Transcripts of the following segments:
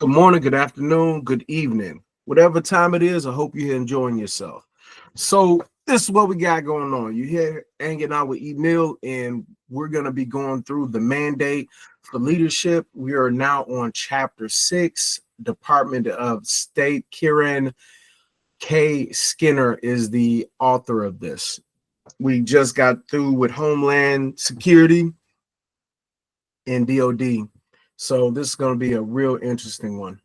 Good morning, good afternoon, good evening. Whatever time it is, I hope you're enjoying yourself. So, this is what we got going on. You're here hanging out with Emil, and we're going to be going through the mandate for leadership. We are now on chapter 6, Department of State. Kieran K. Skinner is the author of this. We just got through with Homeland Security and DOD. So, this is going to be a real interesting one.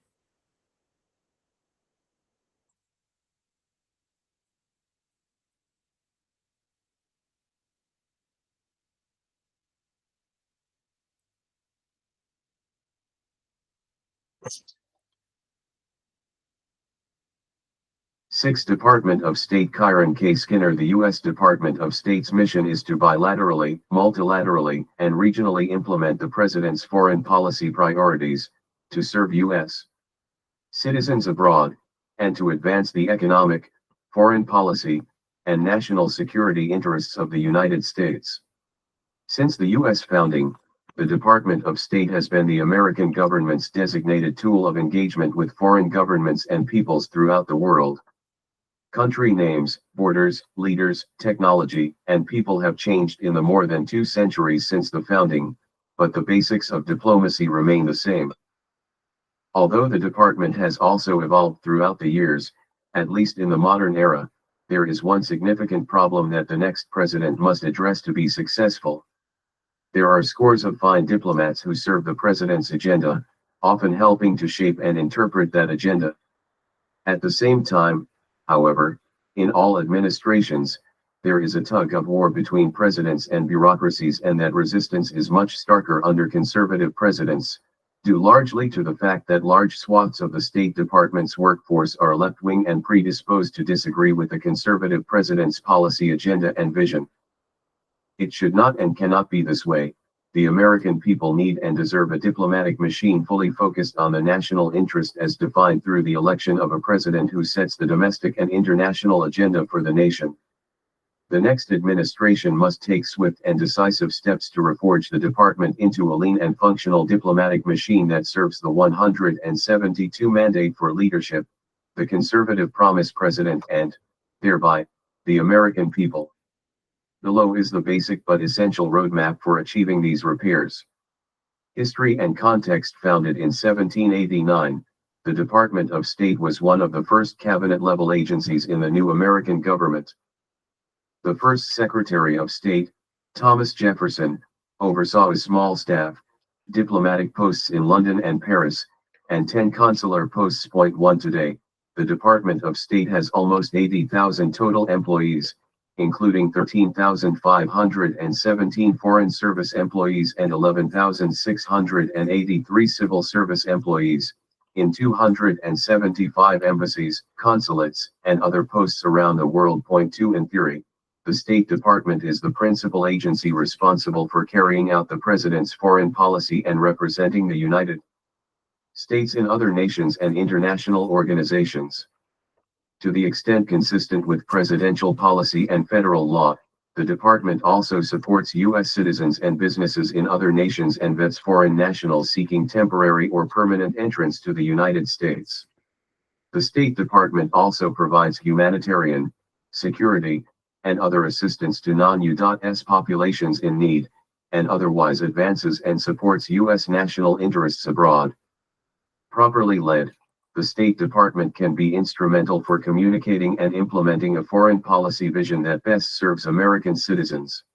Sixth Department of State Kieran K. Skinner. The U.S. Department of State's mission is to bilaterally, multilaterally, and regionally implement the President's foreign policy priorities, to serve U.S. citizens abroad, and to advance the economic, foreign policy, and national security interests of the United States. Since the U.S. founding, the Department of State has been the American government's designated tool of engagement with foreign governments and peoples throughout the world. Country names, borders, leaders, technology, and people have changed in the more than 2 centuries since the founding, but the basics of diplomacy remain the same. Although the department has also evolved throughout the years, at least in the modern era, there is one significant problem that the next president must address to be successful. There are scores of fine diplomats who serve the president's agenda, often helping to shape and interpret that agenda. At the same time, however, in all administrations, there is a tug of war between presidents and bureaucracies, and that resistance is much starker under conservative presidents, due largely to the fact that large swaths of the State Department's workforce are left-wing and predisposed to disagree with the conservative president's policy agenda and vision. It should not and cannot be this way. The American people need and deserve a diplomatic machine fully focused on the national interest as defined through the election of a president who sets the domestic and international agenda for the nation. The next administration must take swift and decisive steps to reforge the department into a lean and functional diplomatic machine that serves the 172 mandate for leadership, the conservative promise president, and, thereby, the American people. Below is the basic but essential roadmap for achieving these repairs. History and context. Founded in 1789, the Department of State was one of the first cabinet-level agencies in the new American government. The first Secretary of State, Thomas Jefferson, oversaw a small staff, diplomatic posts in London and Paris, and 10 consular posts. 1 Today, the Department of State has almost 80,000 total employees, including 13,517 Foreign Service employees and 11,683 Civil Service employees, in 275 embassies, consulates, and other posts around the world. 2 In theory, the State Department is the principal agency responsible for carrying out the President's foreign policy and representing the United States in other nations and international organizations. To the extent consistent with presidential policy and federal law, the department also supports U.S. citizens and businesses in other nations and vets foreign nationals seeking temporary or permanent entrance to the United States. The State Department also provides humanitarian, security, and other assistance to non-U.S. populations in need, and otherwise advances and supports U.S. national interests abroad. Properly led, the State Department can be instrumental for communicating and implementing a foreign policy vision that best serves American citizens.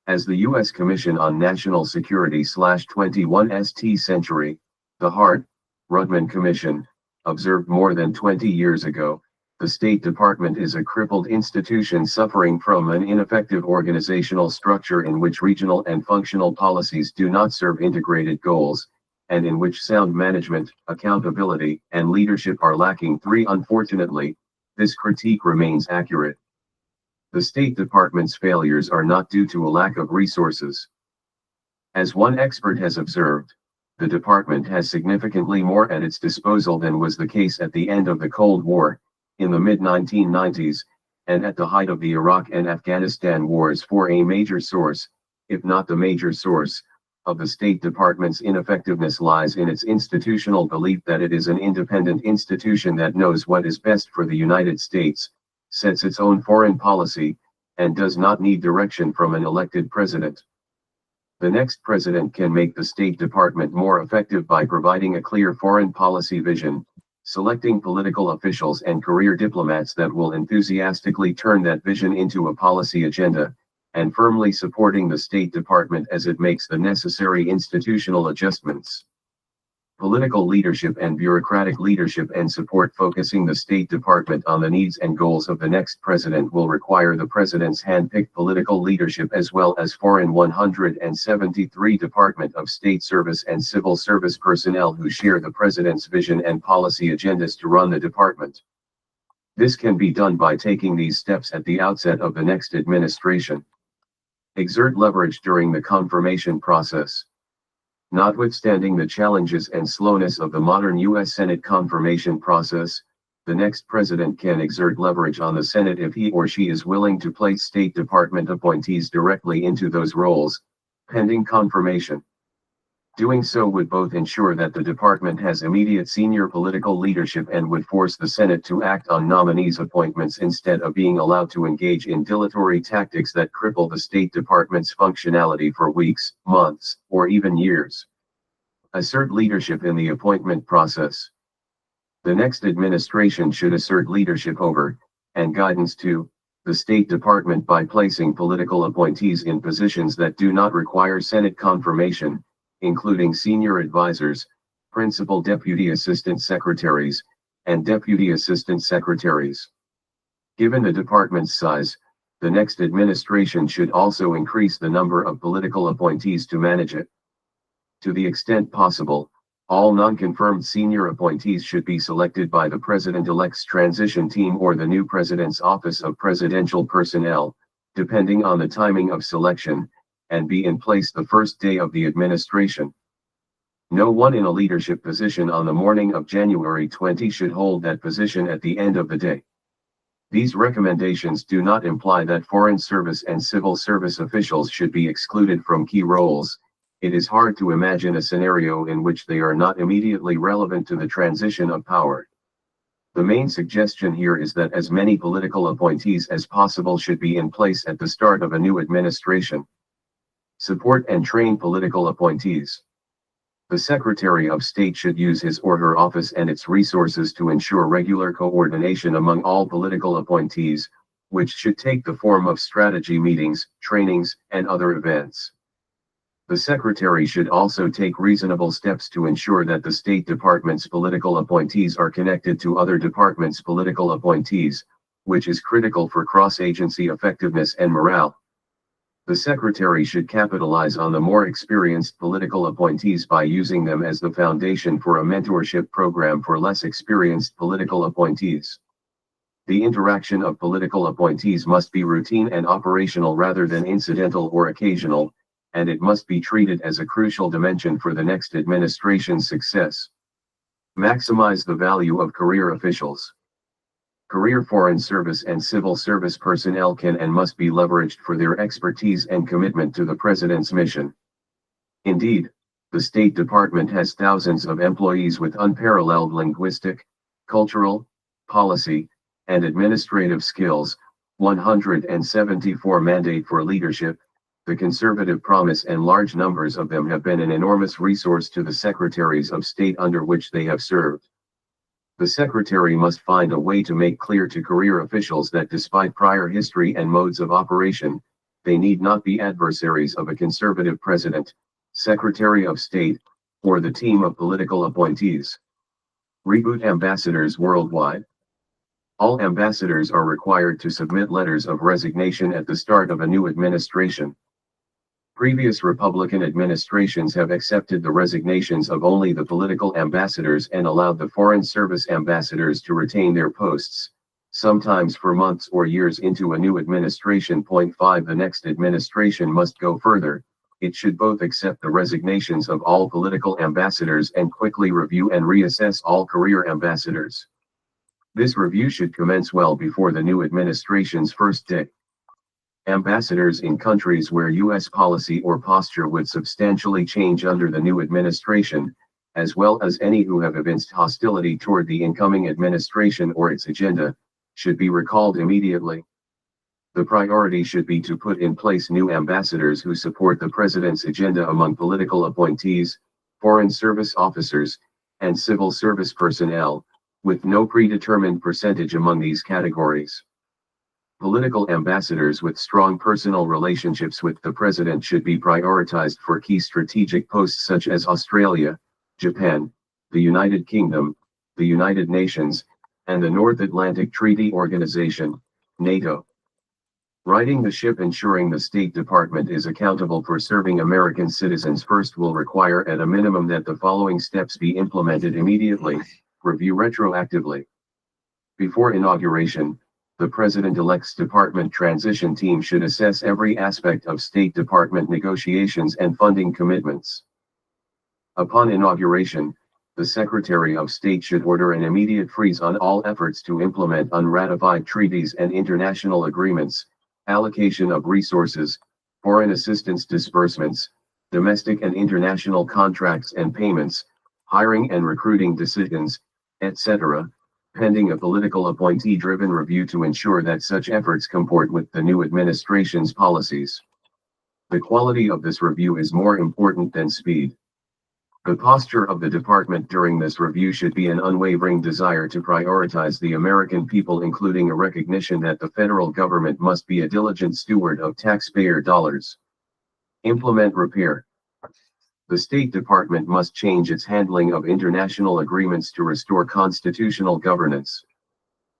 As the U.S. Commission on National Security /21st century, the Hart-Rudman Commission, observed more than 20 years ago, the State Department is a crippled institution suffering from an ineffective organizational structure in which regional and functional policies do not serve integrated goals, and in which sound management, accountability, and leadership are lacking. 3 Unfortunately, this critique remains accurate. The State Department's failures are not due to a lack of resources. As one expert has observed, the department has significantly more at its disposal than was the case at the end of the Cold War, in the mid-1990s, and at the height of the Iraq and Afghanistan wars. For a major source, if not the major source, of the State Department's ineffectiveness lies in its institutional belief that it is an independent institution that knows what is best for the United States, sets its own foreign policy, and does not need direction from an elected president. The next president can make the State Department more effective by providing a clear foreign policy vision, selecting political officials and career diplomats that will enthusiastically turn that vision into a policy agenda, and firmly supporting the State Department as it makes the necessary institutional adjustments. Political leadership and bureaucratic leadership and support focusing the State Department on the needs and goals of the next president will require the president's hand-picked political leadership as well as foreign 173 Department of State Service and civil service personnel who share the president's vision and policy agendas to run the department. This can be done by taking these steps at the outset of the next administration. Exert leverage during the confirmation process. Notwithstanding the challenges and slowness of the modern U.S. Senate confirmation process, the next president can exert leverage on the Senate if he or she is willing to place State Department appointees directly into those roles, pending confirmation. Doing so would both ensure that the department has immediate senior political leadership and would force the Senate to act on nominees' appointments instead of being allowed to engage in dilatory tactics that cripple the State Department's functionality for weeks, months, or even years. Assert leadership in the appointment process. The next administration should assert leadership over, and guidance to, the State Department by placing political appointees in positions that do not require Senate confirmation, including senior advisors, principal deputy assistant secretaries, and deputy assistant secretaries. Given the department's size, the next administration should also increase the number of political appointees to manage it. To the extent possible, all non-confirmed senior appointees should be selected by the President-elect's transition team or the new President's Office of Presidential Personnel, depending on the timing of selection, and be in place the first day of the administration. No one in a leadership position on the morning of January 20 should hold that position at the end of the day. These recommendations do not imply that foreign service and civil service officials should be excluded from key roles. It is hard to imagine a scenario in which they are not immediately relevant to the transition of power. The main suggestion here is that as many political appointees as possible should be in place at the start of a new administration. Support and train political appointees. The Secretary of State should use his or her office and its resources to ensure regular coordination among all political appointees, which should take the form of strategy meetings, trainings, and other events. The Secretary should also take reasonable steps to ensure that the State Department's political appointees are connected to other departments' political appointees, which is critical for cross-agency effectiveness and morale. The Secretary should capitalize on the more experienced political appointees by using them as the foundation for a mentorship program for less experienced political appointees. The interaction of political appointees must be routine and operational rather than incidental or occasional, and it must be treated as a crucial dimension for the next administration's success. Maximize the value of career officials. Career foreign service and civil service personnel can and must be leveraged for their expertise and commitment to the President's mission. Indeed, the State Department has thousands of employees with unparalleled linguistic, cultural, policy, and administrative skills, 174 mandate for leadership, the conservative promise, and large numbers of them have been an enormous resource to the Secretaries of State under which they have served. The Secretary must find a way to make clear to career officials that despite prior history and modes of operation, they need not be adversaries of a conservative President, Secretary of State, or the team of political appointees. Reboot ambassadors worldwide. All ambassadors are required to submit letters of resignation at the start of a new administration. Previous Republican administrations have accepted the resignations of only the political ambassadors and allowed the Foreign Service ambassadors to retain their posts, sometimes for months or years into a new administration. Point 5. The next administration must go further. It should both accept the resignations of all political ambassadors and quickly review and reassess all career ambassadors. This review should commence well before the new administration's first day. Ambassadors in countries where U.S. policy or posture would substantially change under the new administration, as well as any who have evinced hostility toward the incoming administration or its agenda, should be recalled immediately. The priority should be to put in place new ambassadors who support the president's agenda among political appointees, foreign service officers, and civil service personnel, with no predetermined percentage among these categories. Political ambassadors with strong personal relationships with the president should be prioritized for key strategic posts such as Australia, Japan, the United Kingdom, the United Nations, and the North Atlantic Treaty Organization, NATO. Righting the ship. Ensuring the State Department is accountable for serving American citizens first will require at a minimum that the following steps be implemented immediately. Review retroactively. Before inauguration, the President-elect's department transition team should assess every aspect of State Department negotiations and funding commitments. Upon inauguration, the Secretary of State should order an immediate freeze on all efforts to implement unratified treaties and international agreements, allocation of resources, foreign assistance disbursements, domestic and international contracts and payments, hiring and recruiting decisions, etc., pending a political appointee-driven review to ensure that such efforts comport with the new administration's policies. The quality of this review is more important than speed. The posture of the department during this review should be an unwavering desire to prioritize the American people, including a recognition that the federal government must be a diligent steward of taxpayer dollars. Implement repair. The State Department must change its handling of international agreements to restore constitutional governance.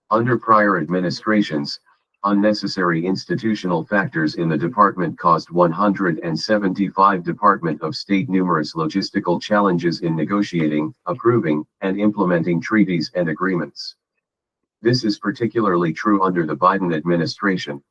Under prior administrations, unnecessary institutional factors in the department caused 175 Department of State numerous logistical challenges in negotiating, approving, and implementing treaties and agreements. This is particularly true under the Biden administration.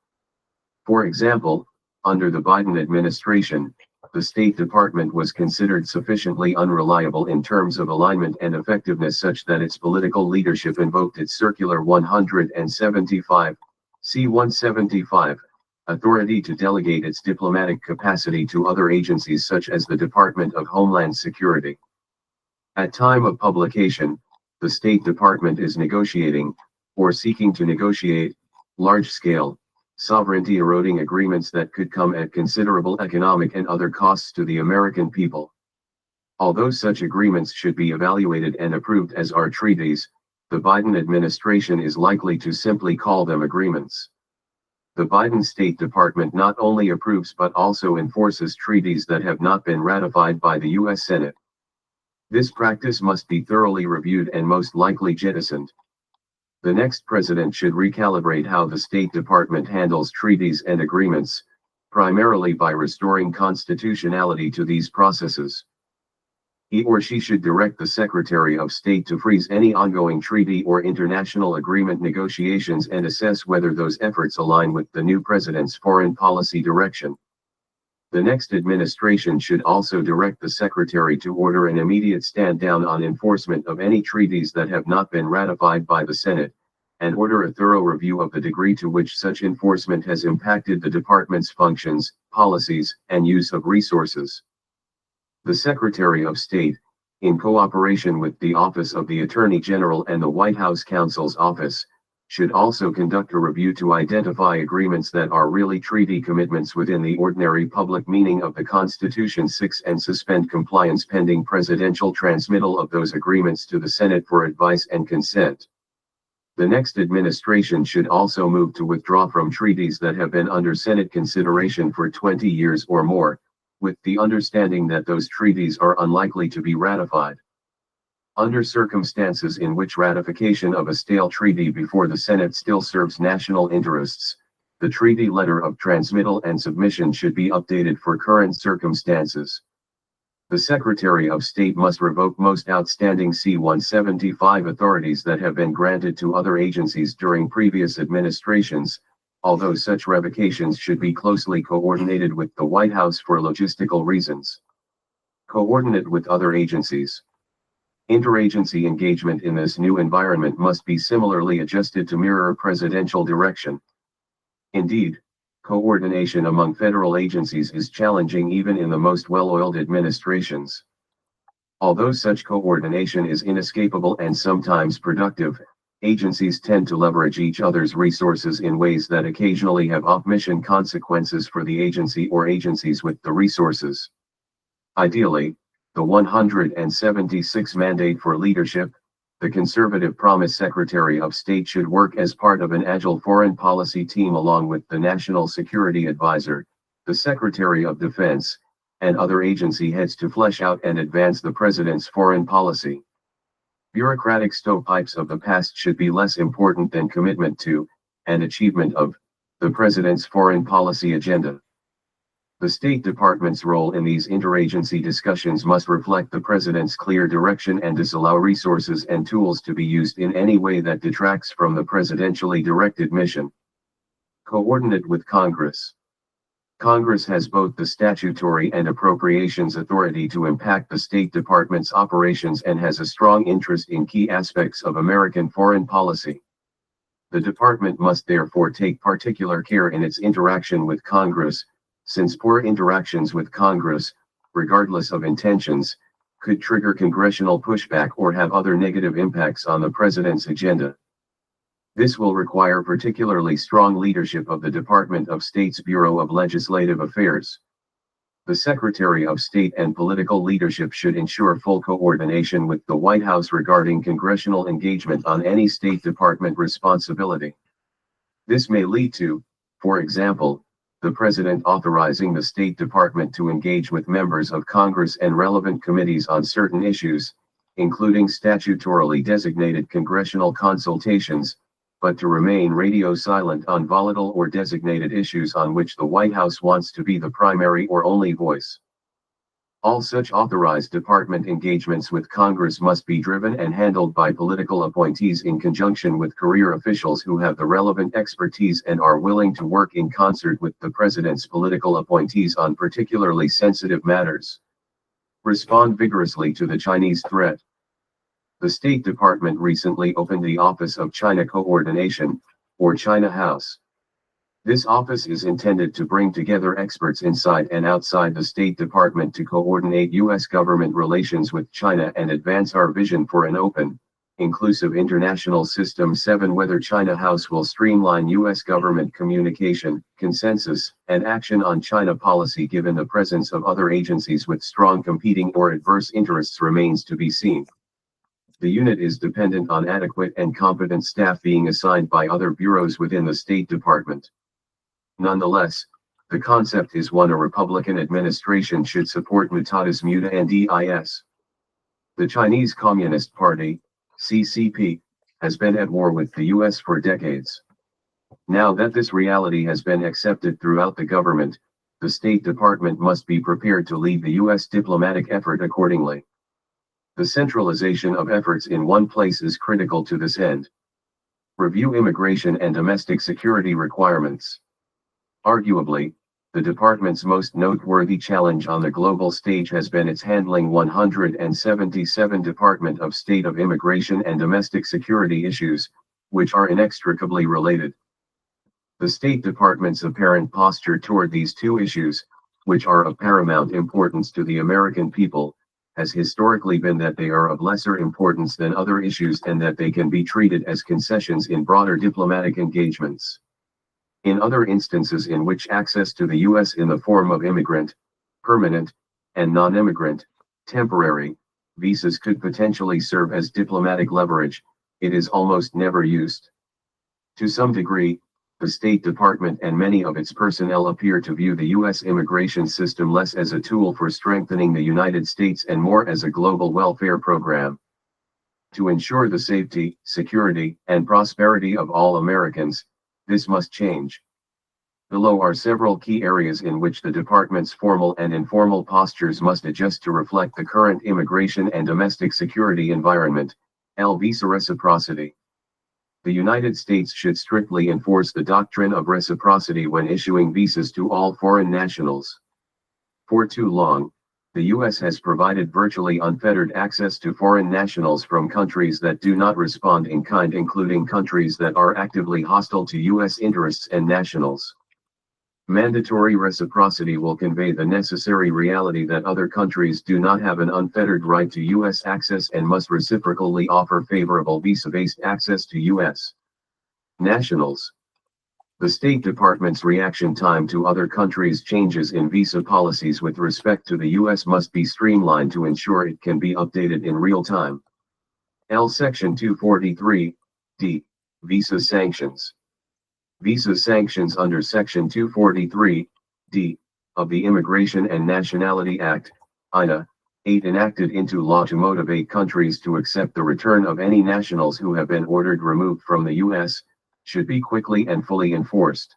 For example, under the Biden administration, the State Department was considered sufficiently unreliable in terms of alignment and effectiveness such that its political leadership invoked its Circular 175, C-175, authority to delegate its diplomatic capacity to other agencies such as the Department of Homeland Security. At time of publication, the State Department is negotiating, or seeking to negotiate, large-scale, sovereignty-eroding agreements that could come at considerable economic and other costs to the American people. Although such agreements should be evaluated and approved as are treaties, the Biden administration is likely to simply call them agreements. The Biden State Department not only approves but also enforces treaties that have not been ratified by the U.S. Senate. This practice must be thoroughly reviewed and most likely jettisoned. The next president should recalibrate how the State Department handles treaties and agreements, primarily by restoring constitutionality to these processes. He or she should direct the Secretary of State to freeze any ongoing treaty or international agreement negotiations and assess whether those efforts align with the new president's foreign policy direction. The next administration should also direct the Secretary to order an immediate stand down on enforcement of any treaties that have not been ratified by the Senate, and order a thorough review of the degree to which such enforcement has impacted the department's functions, policies, and use of resources. The Secretary of State, in cooperation with the Office of the Attorney General and the White House Counsel's Office, should also conduct a review to identify agreements that are really treaty commitments within the ordinary public meaning of the Constitution 6 and suspend compliance pending presidential transmittal of those agreements to the Senate for advice and consent. The next administration should also move to withdraw from treaties that have been under Senate consideration for 20 years or more, with the understanding that those treaties are unlikely to be ratified. Under circumstances in which ratification of a stale treaty before the Senate still serves national interests, the treaty letter of transmittal and submission should be updated for current circumstances. The Secretary of State must revoke most outstanding C-175 authorities that have been granted to other agencies during previous administrations, although such revocations should be closely coordinated with the White House for logistical reasons. Coordinate with other agencies. Interagency engagement in this new environment must be similarly adjusted to mirror presidential direction. Indeed, Coordination among federal agencies is challenging even in the most well-oiled administrations. Although such coordination is inescapable and sometimes productive, agencies tend to leverage each other's resources in ways that occasionally have off-mission consequences for the agency or agencies with the resources. Ideally, the 176 mandate for leadership, the conservative promise Secretary of State should work as part of an agile foreign policy team along with the National Security Advisor, the Secretary of Defense, and other agency heads to flesh out and advance the President's foreign policy. Bureaucratic stovepipes of the past should be less important than commitment to, and achievement of, the President's foreign policy agenda. The State Department's role in these interagency discussions must reflect the President's clear direction and disallow resources and tools to be used in any way that detracts from the presidentially directed mission. Coordinate with Congress. Congress has both the statutory and appropriations authority to impact the State Department's operations and has a strong interest in key aspects of American foreign policy. The department must therefore take particular care in its interaction with Congress, since poor interactions with Congress, regardless of intentions, could trigger congressional pushback or have other negative impacts on the President's agenda. This will require particularly strong leadership of the Department of State's Bureau of Legislative Affairs. The Secretary of State and political leadership should ensure full coordination with the White House regarding congressional engagement on any State Department responsibility. This may lead to, for example, the President authorizing the State Department to engage with members of Congress and relevant committees on certain issues, including statutorily designated congressional consultations, but to remain radio silent on volatile or designated issues on which the White House wants to be the primary or only voice. All such authorized department engagements with Congress must be driven and handled by political appointees in conjunction with career officials who have the relevant expertise and are willing to work in concert with the President's political appointees on particularly sensitive matters. Respond vigorously to the Chinese threat. The State Department recently opened the Office of China Coordination, or China House. This office is intended to bring together experts inside and outside the State Department to coordinate U.S. government relations with China and advance our vision for an open, inclusive international system. 7. Whether China House will streamline U.S. government communication, consensus, and action on China policy given the presence of other agencies with strong competing or adverse interests remains to be seen. The unit is dependent on adequate and competent staff being assigned by other bureaus within the State Department. Nonetheless, the concept is one a Republican administration should support mutatis mutandis. The Chinese Communist Party, CCP, has been at war with the U.S. for decades. Now that this reality has been accepted throughout the government, the State Department must be prepared to lead the U.S. diplomatic effort accordingly. The centralization of efforts in one place is critical to this end. Review immigration and domestic security requirements. Arguably, the department's most noteworthy challenge on the global stage has been its handling 177 Department of State of Immigration and Domestic Security issues, which are inextricably related. The State Department's apparent posture toward these two issues, which are of paramount importance to the American people, has historically been that they are of lesser importance than other issues and that they can be treated as concessions in broader diplomatic engagements. In other instances in which access to the U.S. in the form of immigrant, permanent, and non-immigrant, temporary, visas could potentially serve as diplomatic leverage, it is almost never used. To some degree, the State Department and many of its personnel appear to view the U.S. immigration system less as a tool for strengthening the United States and more as a global welfare program. To ensure the safety, security, and prosperity of all Americans, this must change. Below are several key areas in which the department's formal and informal postures must adjust to reflect the current immigration and domestic security environment. Visa reciprocity. The United States should strictly enforce the doctrine of reciprocity when issuing visas to all foreign nationals. For too long, the U.S. has provided virtually unfettered access to foreign nationals from countries that do not respond in kind, including countries that are actively hostile to U.S. interests and nationals. Mandatory reciprocity will convey the necessary reality that other countries do not have an unfettered right to U.S. access and must reciprocally offer favorable visa-based access to U.S. nationals. The State Department's reaction time to other countries' changes in visa policies with respect to the U.S. must be streamlined to ensure it can be updated in real time. L. Section 243, D. Visa sanctions. Visa sanctions under Section 243, D. of the Immigration and Nationality Act, INA, 8 enacted into law to motivate countries to accept the return of any nationals who have been ordered removed from the U.S., should be quickly and fully enforced.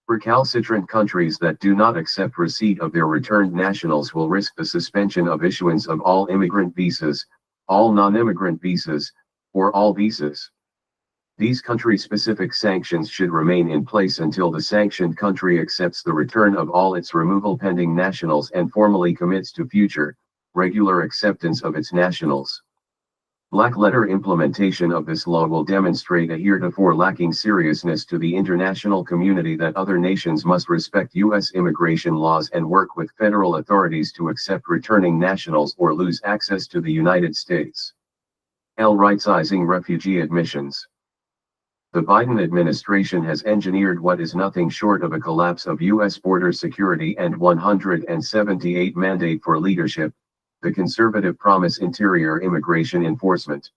Recalcitrant countries that do not accept receipt of their returned nationals will risk the suspension of issuance of all immigrant visas, all non-immigrant visas, or all visas. These country-specific sanctions should remain in place until the sanctioned country accepts the return of all its removal pending nationals and formally commits to future, regular acceptance of its nationals. Black-letter implementation of this law will demonstrate a heretofore lacking seriousness to the international community that other nations must respect U.S. immigration laws and work with federal authorities to accept returning nationals or lose access to the United States. L. Right-sizing refugee admissions. The Biden administration has engineered what is nothing short of a collapse of U.S. border security and 178 mandate for leadership, the conservative promise interior immigration enforcement.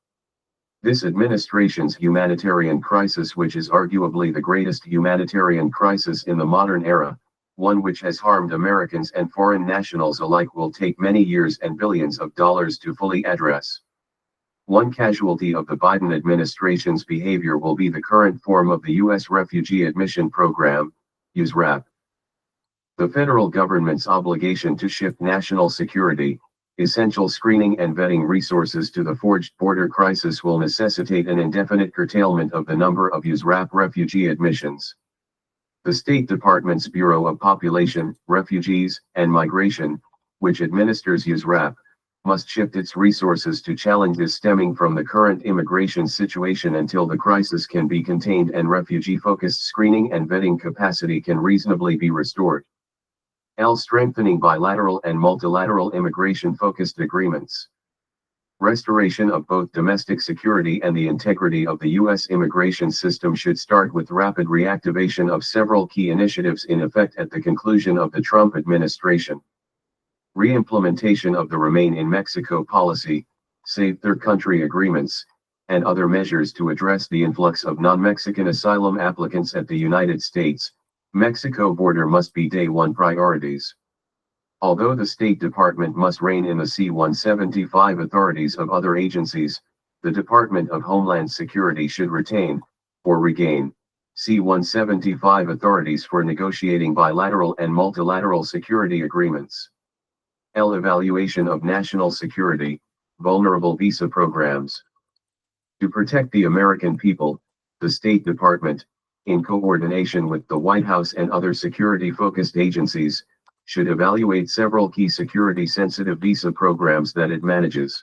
This administration's humanitarian crisis, which is arguably the greatest humanitarian crisis in the modern era, one which has harmed Americans and foreign nationals alike, will take many years and billions of dollars to fully address. One casualty of the Biden administration's behavior will be the current form of the U.S. Refugee Admission Program, USRAP. The federal government's obligation to shift national security, essential screening and vetting resources to the forged border crisis will necessitate an indefinite curtailment of the number of USRAP refugee admissions. The State Department's Bureau of Population, Refugees, and Migration, which administers USRAP, must shift its resources to challenge this stemming from the current immigration situation until the crisis can be contained and refugee-focused screening and vetting capacity can reasonably be restored. L. Strengthening bilateral and multilateral immigration-focused agreements. Restoration of both domestic security and the integrity of the U.S. immigration system should start with rapid reactivation of several key initiatives in effect at the conclusion of the Trump administration. Re-implementation of the Remain in Mexico policy, Save Third Country agreements, and other measures to address the influx of non-Mexican asylum applicants at the United States-Mexico border must be day one priorities. Although the State Department must rein in the C-175 authorities of other agencies, the Department of Homeland Security should retain, or regain, C-175 authorities for negotiating bilateral and multilateral security agreements. L. Evaluation of national security, vulnerable visa programs. To protect the American people, the State Department, in coordination with the White House and other security-focused agencies, should evaluate several key security-sensitive visa programs that it manages.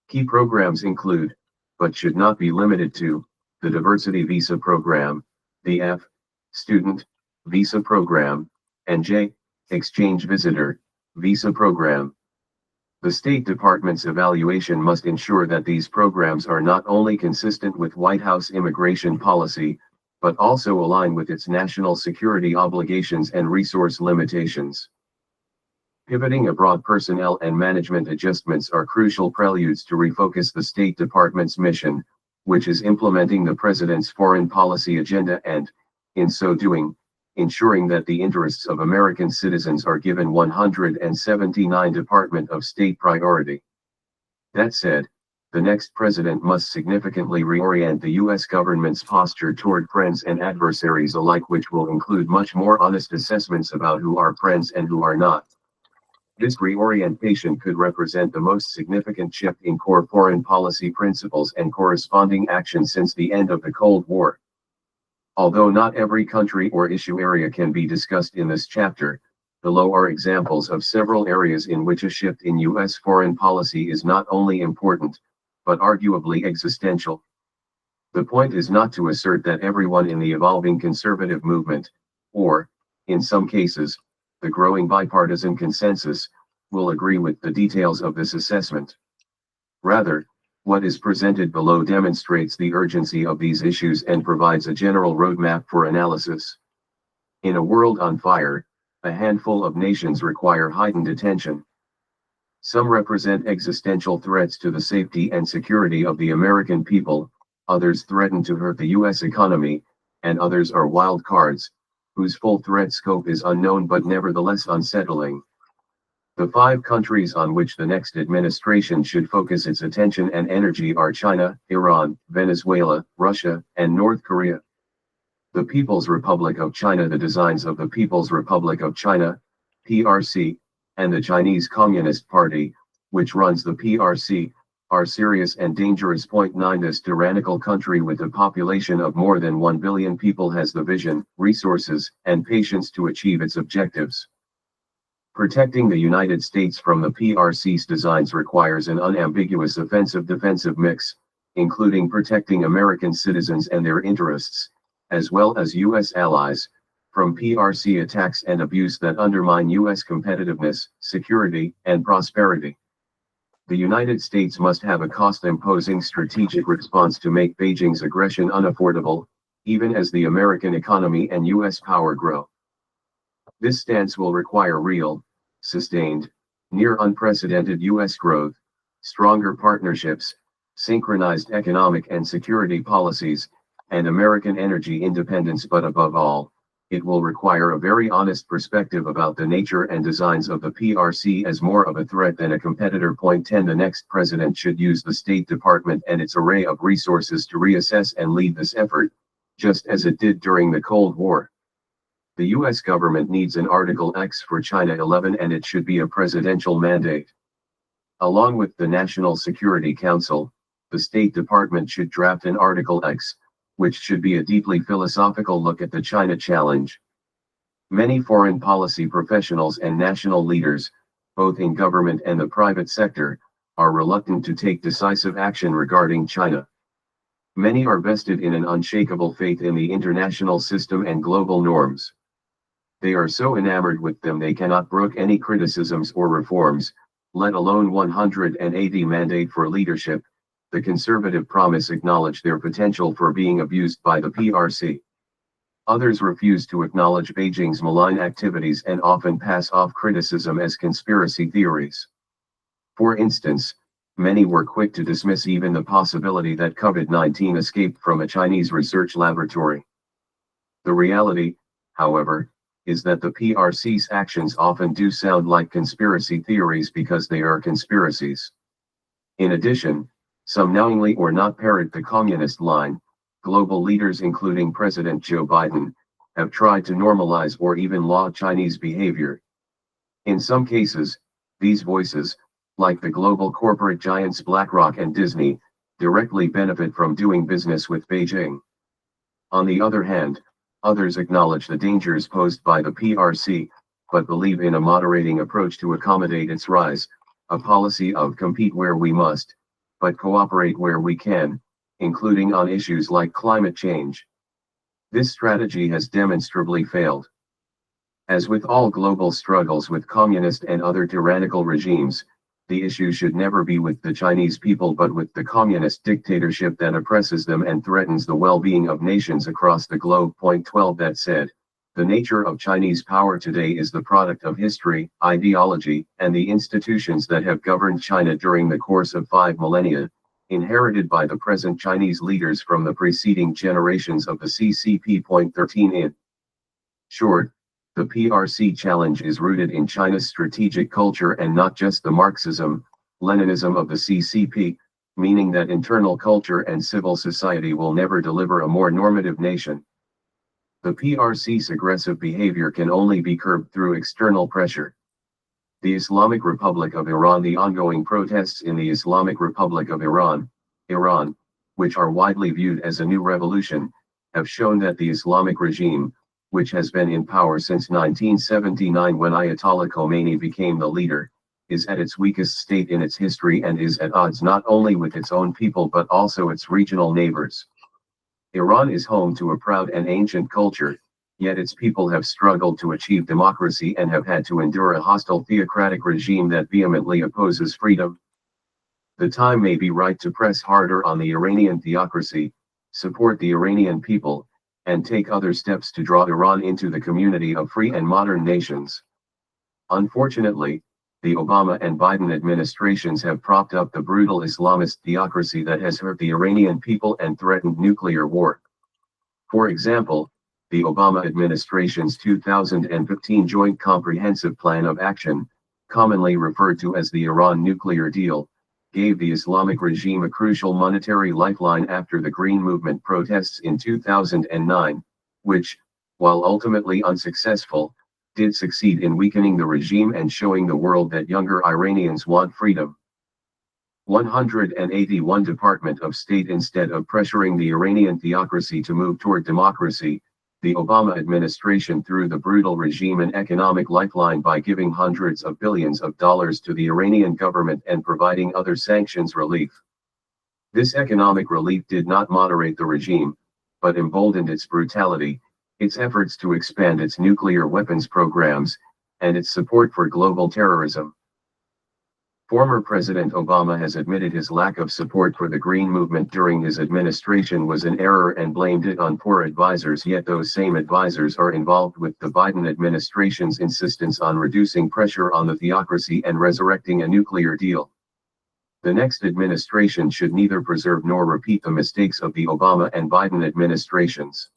Key programs include, but should not be limited to, the Diversity Visa Program, the F. Student Visa Program, and J. Exchange Visitor Visa Program. The State Department's evaluation must ensure that these programs are not only consistent with White House immigration policy, but also align with its national security obligations and resource limitations. Pivoting abroad personnel and management adjustments are crucial preludes to refocus the State Department's mission, which is implementing the President's foreign policy agenda and, in so doing, ensuring that the interests of American citizens are given 179 Department of State priority. That said, the next president must significantly reorient the U.S. government's posture toward friends and adversaries alike, which will include much more honest assessments about who are friends and who are not. This reorientation could represent the most significant shift in core foreign policy principles and corresponding action since the end of the Cold War. Although not every country or issue area can be discussed in this chapter, below are examples of several areas in which a shift in U.S. foreign policy is not only important, but arguably existential. The point is not to assert that everyone in the evolving conservative movement, or, In some cases, the growing bipartisan consensus will agree with the details of this assessment. Rather, what is presented below demonstrates the urgency of these issues and provides a general roadmap for analysis. In a world on fire, a handful of nations require heightened attention. Some represent existential threats to the safety and security of the American people, others threaten to hurt the U.S. economy, and others are wild cards, whose full threat scope is unknown but nevertheless unsettling. The 5 countries on which the next administration should focus its attention and energy are China, Iran, Venezuela, Russia, and North Korea. The People's Republic of China. The designs of the People's Republic of China, PRC, and the Chinese Communist Party, which runs the PRC, are serious and dangerous. 9 This tyrannical country with a population of more than 1 billion people has the vision, resources, and patience to achieve its objectives. Protecting the United States from the PRC's designs requires an unambiguous offensive-defensive mix, including protecting American citizens and their interests, as well as U.S. allies, from PRC attacks and abuse that undermine U.S. competitiveness, security, and prosperity. The United States must have a cost-imposing strategic response to make Beijing's aggression unaffordable, even as the American economy and U.S. power grow. This stance will require real, sustained, near unprecedented U.S. growth, stronger partnerships, synchronized economic and security policies, and American energy independence. But above all, it will require a very honest perspective about the nature and designs of the PRC as more of a threat than a competitor. 10 The next president should use the State Department and its array of resources to reassess and lead this effort, just as it did during the Cold War. The U.S. government needs an Article X for China 11, and it should be a presidential mandate. Along with the National Security Council, the State Department should draft an Article X, which should be a deeply philosophical look at the China challenge. Many foreign policy professionals and national leaders, both in government and the private sector, are reluctant to take decisive action regarding China. Many are vested in an unshakable faith in the international system and global norms. They are so enamored with them they cannot brook any criticisms or reforms, let alone 180 mandate for leadership. The conservative promise acknowledge their potential for being abused by the PRC. Others refuse to acknowledge Beijing's malign activities and often pass off criticism as conspiracy theories. For instance, many were quick to dismiss even the possibility that COVID-19 escaped from a Chinese research laboratory. The reality, however, is that the PRC's actions often do sound like conspiracy theories because they are conspiracies. In addition, some knowingly or not parrot the communist line. Global leaders including President Joe Biden have tried to normalize or even laud Chinese behavior. In some cases, these voices, like the global corporate giants BlackRock and Disney, directly benefit from doing business with Beijing. On the other hand, others acknowledge the dangers posed by the PRC, but believe in a moderating approach to accommodate its rise, a policy of compete where we must, but cooperate where we can, including on issues like climate change. This strategy has demonstrably failed. As with all global struggles with communist and other tyrannical regimes, the issue should never be with the Chinese people but with the communist dictatorship that oppresses them and threatens the well-being of nations across the globe. 12 That said, the nature of Chinese power today is the product of history, ideology, and the institutions that have governed China during the course of 5 millennia, inherited by the present Chinese leaders from the preceding generations of the CCP. 13 In short, the PRC challenge is rooted in China's strategic culture and not just the Marxism, Leninism of the CCP, meaning that internal culture and civil society will never deliver a more normative nation. The PRC's aggressive behavior can only be curbed through external pressure. The Islamic Republic of Iran. The ongoing protests in the Islamic Republic of Iran, which are widely viewed as a new revolution, have shown that the Islamic regime, which has been in power since 1979 when Ayatollah Khomeini became the leader, is at its weakest state in its history and is at odds not only with its own people but also its regional neighbors. Iran is home to a proud and ancient culture, yet its people have struggled to achieve democracy and have had to endure a hostile theocratic regime that vehemently opposes freedom. The time may be right to press harder on the Iranian theocracy, support the Iranian people, and take other steps to draw Iran into the community of free and modern nations. Unfortunately, the Obama and Biden administrations have propped up the brutal Islamist theocracy that has hurt the Iranian people and threatened nuclear war. For example, the Obama administration's 2015 Joint Comprehensive Plan of Action, commonly referred to as the Iran nuclear deal, gave the Islamic regime a crucial monetary lifeline after the Green Movement protests in 2009, which, while ultimately unsuccessful, did succeed in weakening the regime and showing the world that younger Iranians want freedom. 181 Department of State. Instead of pressuring the Iranian theocracy to move toward democracy, the Obama administration threw the brutal regime an economic lifeline by giving hundreds of billions of dollars to the Iranian government and providing other sanctions relief. This economic relief did not moderate the regime, but emboldened its brutality, its efforts to expand its nuclear weapons programs, and its support for global terrorism. Former President Obama has admitted his lack of support for the Green Movement during his administration was an error and blamed it on poor advisors, yet those same advisors are involved with the Biden administration's insistence on reducing pressure on the theocracy and resurrecting a nuclear deal. The next administration should neither preserve nor repeat the mistakes of the Obama and Biden administrations.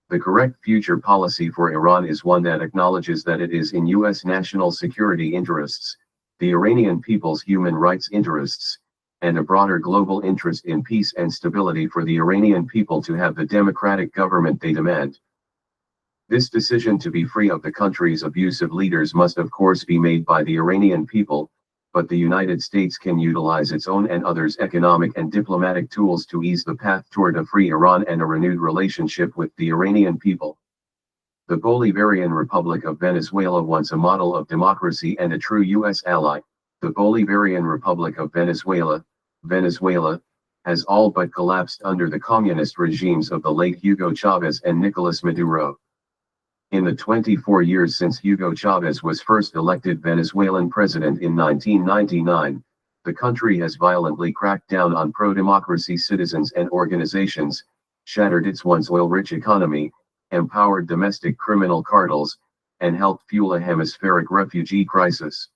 The correct future policy for Iran is one that acknowledges that it is in U.S. national security interests, the Iranian people's human rights interests, and a broader global interest in peace and stability for the Iranian people to have the democratic government they demand. This decision to be free of the country's abusive leaders must of course be made by the Iranian people, but the United States can utilize its own and others' economic and diplomatic tools to ease the path toward a free Iran and a renewed relationship with the Iranian people. The Bolivarian Republic of Venezuela, once a model of democracy and a true U.S. ally, the Bolivarian Republic of Venezuela, has all but collapsed under the communist regimes of the late Hugo Chavez and Nicolas Maduro. In the 24 years since Hugo Chavez was first elected Venezuelan president in 1999, the country has violently cracked down on pro-democracy citizens and organizations, shattered its once oil-rich economy, empowered domestic criminal cartels, and helped fuel a hemispheric refugee crisis.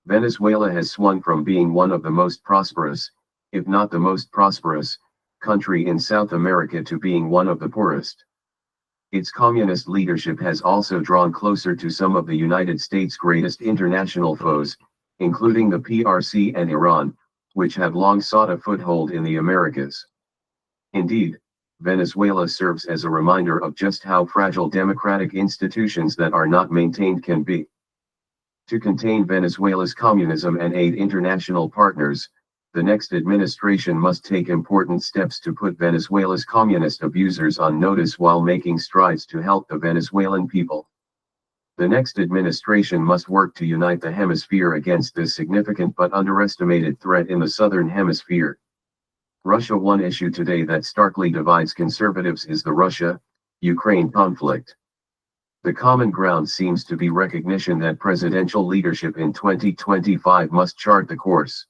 Venezuela has swung from being one of the most prosperous, if not the most prosperous, country in South America to being one of the poorest. Its communist leadership has also drawn closer to some of the United States' greatest international foes, including the PRC and Iran, which have long sought a foothold in the Americas. Indeed, Venezuela serves as a reminder of just how fragile democratic institutions that are not maintained can be. To contain Venezuela's communism and aid international partners, the next administration must take important steps to put Venezuela's communist abusers on notice while making strides to help the Venezuelan people. The next administration must work to unite the hemisphere against this significant but underestimated threat in the southern hemisphere. Russia. One issue today that starkly divides conservatives is the Russia-Ukraine conflict. The common ground seems to be recognition that presidential leadership in 2025 must chart the course.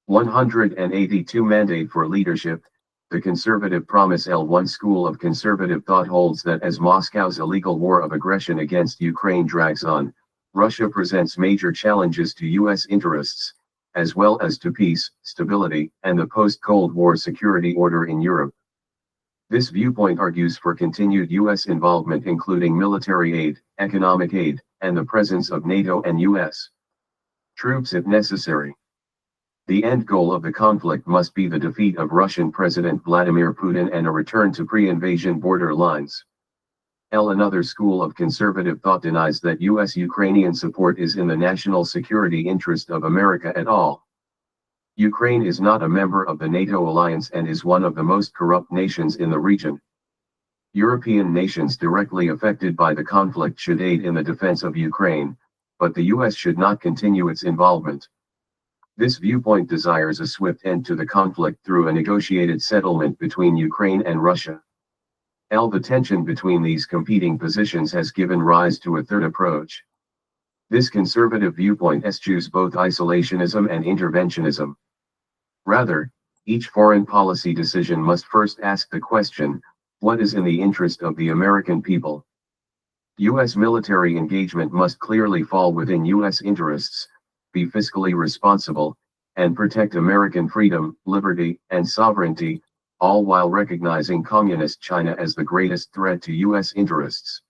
182 Mandate for leadership. The conservative Promise L1 school of conservative thought holds that as Moscow's illegal war of aggression against Ukraine drags on, Russia presents major challenges to U.S. interests, as well as to peace, stability, and the post-Cold War security order in Europe. This viewpoint argues for continued U.S. involvement, including military aid, economic aid, and the presence of NATO and U.S. troops if necessary. The end goal of the conflict must be the defeat of Russian President Vladimir Putin and a return to pre-invasion border lines. Another school of conservative thought denies that U.S.-Ukrainian support is in the national security interest of America at all. Ukraine is not a member of the NATO alliance and is one of the most corrupt nations in the region. European nations directly affected by the conflict should aid in the defense of Ukraine, but the U.S. should not continue its involvement. This viewpoint desires a swift end to the conflict through a negotiated settlement between Ukraine and Russia. The tension between these competing positions has given rise to a third approach. This conservative viewpoint eschews both isolationism and interventionism. Rather, each foreign policy decision must first ask the question, what is in the interest of the American people? U.S. military engagement must clearly fall within U.S. interests, be fiscally responsible, and protect American freedom, liberty, and sovereignty, all while recognizing Communist China as the greatest threat to U.S. interests.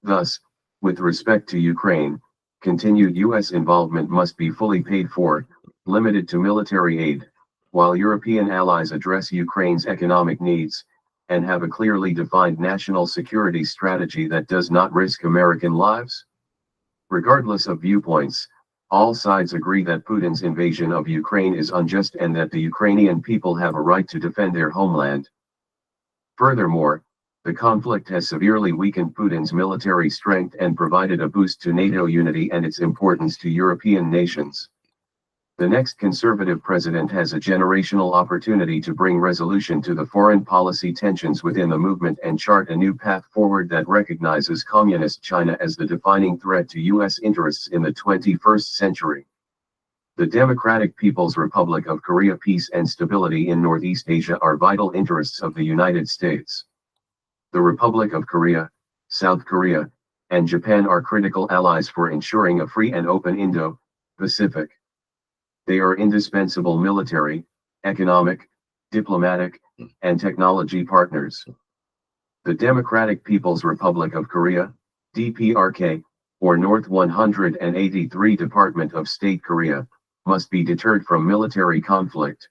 Thus, with respect to Ukraine, continued U.S. involvement must be fully paid for, limited to military aid, while European allies address Ukraine's economic needs, and have a clearly defined national security strategy that does not risk American lives? Regardless of viewpoints, all sides agree that Putin's invasion of Ukraine is unjust and that the Ukrainian people have a right to defend their homeland. Furthermore, the conflict has severely weakened Putin's military strength and provided a boost to NATO unity and its importance to European nations. The next conservative president has a generational opportunity to bring resolution to the foreign policy tensions within the movement and chart a new path forward that recognizes Communist China as the defining threat to U.S. interests in the 21st century. The Democratic People's Republic of Korea. Peace and stability in Northeast Asia are vital interests of the United States. The Republic of Korea, South Korea, and Japan are critical allies for ensuring a free and open Indo-Pacific. They are indispensable military, economic, diplomatic, and technology partners. The Democratic People's Republic of Korea, DPRK, or North 183 Department of State Korea, must be deterred from military conflict.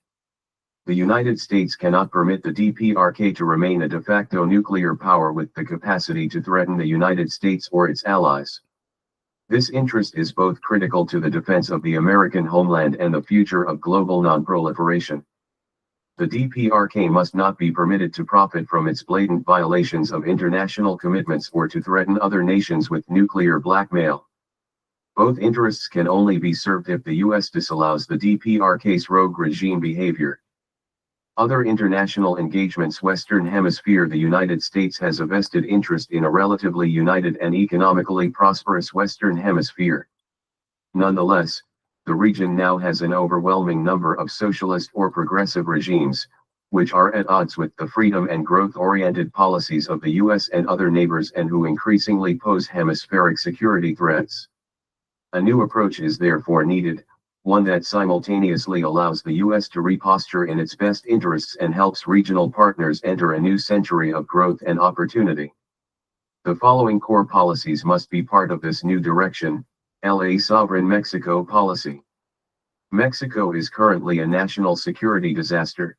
The United States cannot permit the DPRK to remain a de facto nuclear power with the capacity to threaten the United States or its allies. This interest is both critical to the defense of the American homeland and the future of global non-proliferation. The DPRK must not be permitted to profit from its blatant violations of international commitments or to threaten other nations with nuclear blackmail. Both interests can only be served if the U.S. disallows the DPRK's rogue regime behavior. Other international engagements. Western Hemisphere. The United States has a vested interest in a relatively united and economically prosperous Western Hemisphere. Nonetheless, the region now has an overwhelming number of socialist or progressive regimes, which are at odds with the freedom and growth-oriented policies of the U.S. and other neighbors and who increasingly pose hemispheric security threats. A new approach is therefore needed, one that simultaneously allows the U.S. to reposture in its best interests and helps regional partners enter a new century of growth and opportunity. The following core policies must be part of this new direction. LA Sovereign Mexico Policy. Mexico is currently a national security disaster.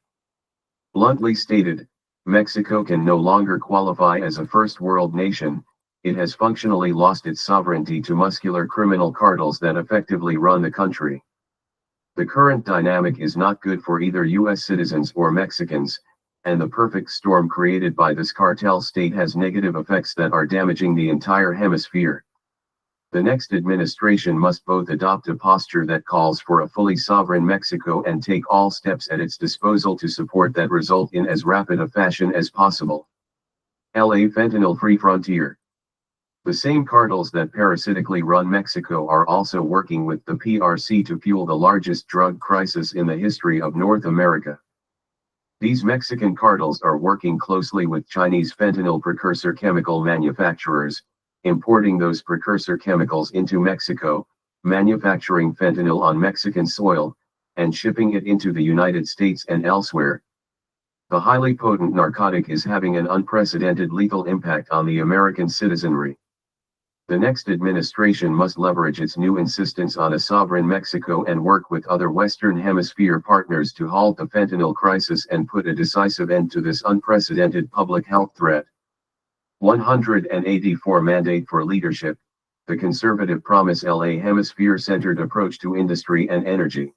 Bluntly stated, Mexico can no longer qualify as a first world nation. It has functionally lost its sovereignty to muscular criminal cartels that effectively run the country. The current dynamic is not good for either U.S. citizens or Mexicans, and the perfect storm created by this cartel state has negative effects that are damaging the entire hemisphere. The next administration must both adopt a posture that calls for a fully sovereign Mexico and take all steps at its disposal to support that result in as rapid a fashion as possible. LA Fentanyl-free frontier. The same cartels that parasitically run Mexico are also working with the PRC to fuel the largest drug crisis in the history of North America. These Mexican cartels are working closely with Chinese fentanyl precursor chemical manufacturers, importing those precursor chemicals into Mexico, manufacturing fentanyl on Mexican soil, and shipping it into the United States and elsewhere. The highly potent narcotic is having an unprecedented lethal impact on the American citizenry. The next administration must leverage its new insistence on a sovereign Mexico and work with other Western Hemisphere partners to halt the fentanyl crisis and put a decisive end to this unprecedented public health threat. 184 Mandate for Leadership. The Conservative Promise. LA Hemisphere-centered approach to industry and energy.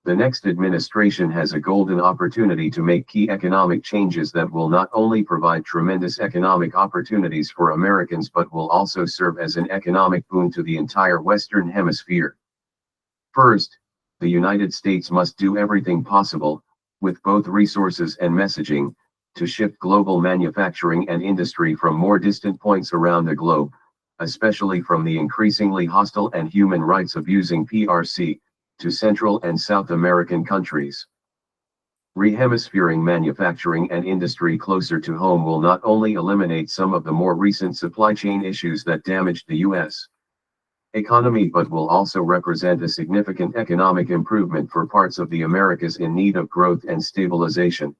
The next administration has a golden opportunity to make key economic changes that will not only provide tremendous economic opportunities for Americans but will also serve as an economic boon to the entire Western Hemisphere. First, the United States must do everything possible, with both resources and messaging, to shift global manufacturing and industry from more distant points around the globe, especially from the increasingly hostile and human rights abusing PRC, to Central and South American countries. Rehemisphering manufacturing and industry closer to home will not only eliminate some of the more recent supply chain issues that damaged the U.S. economy but will also represent a significant economic improvement for parts of the Americas in need of growth and stabilization.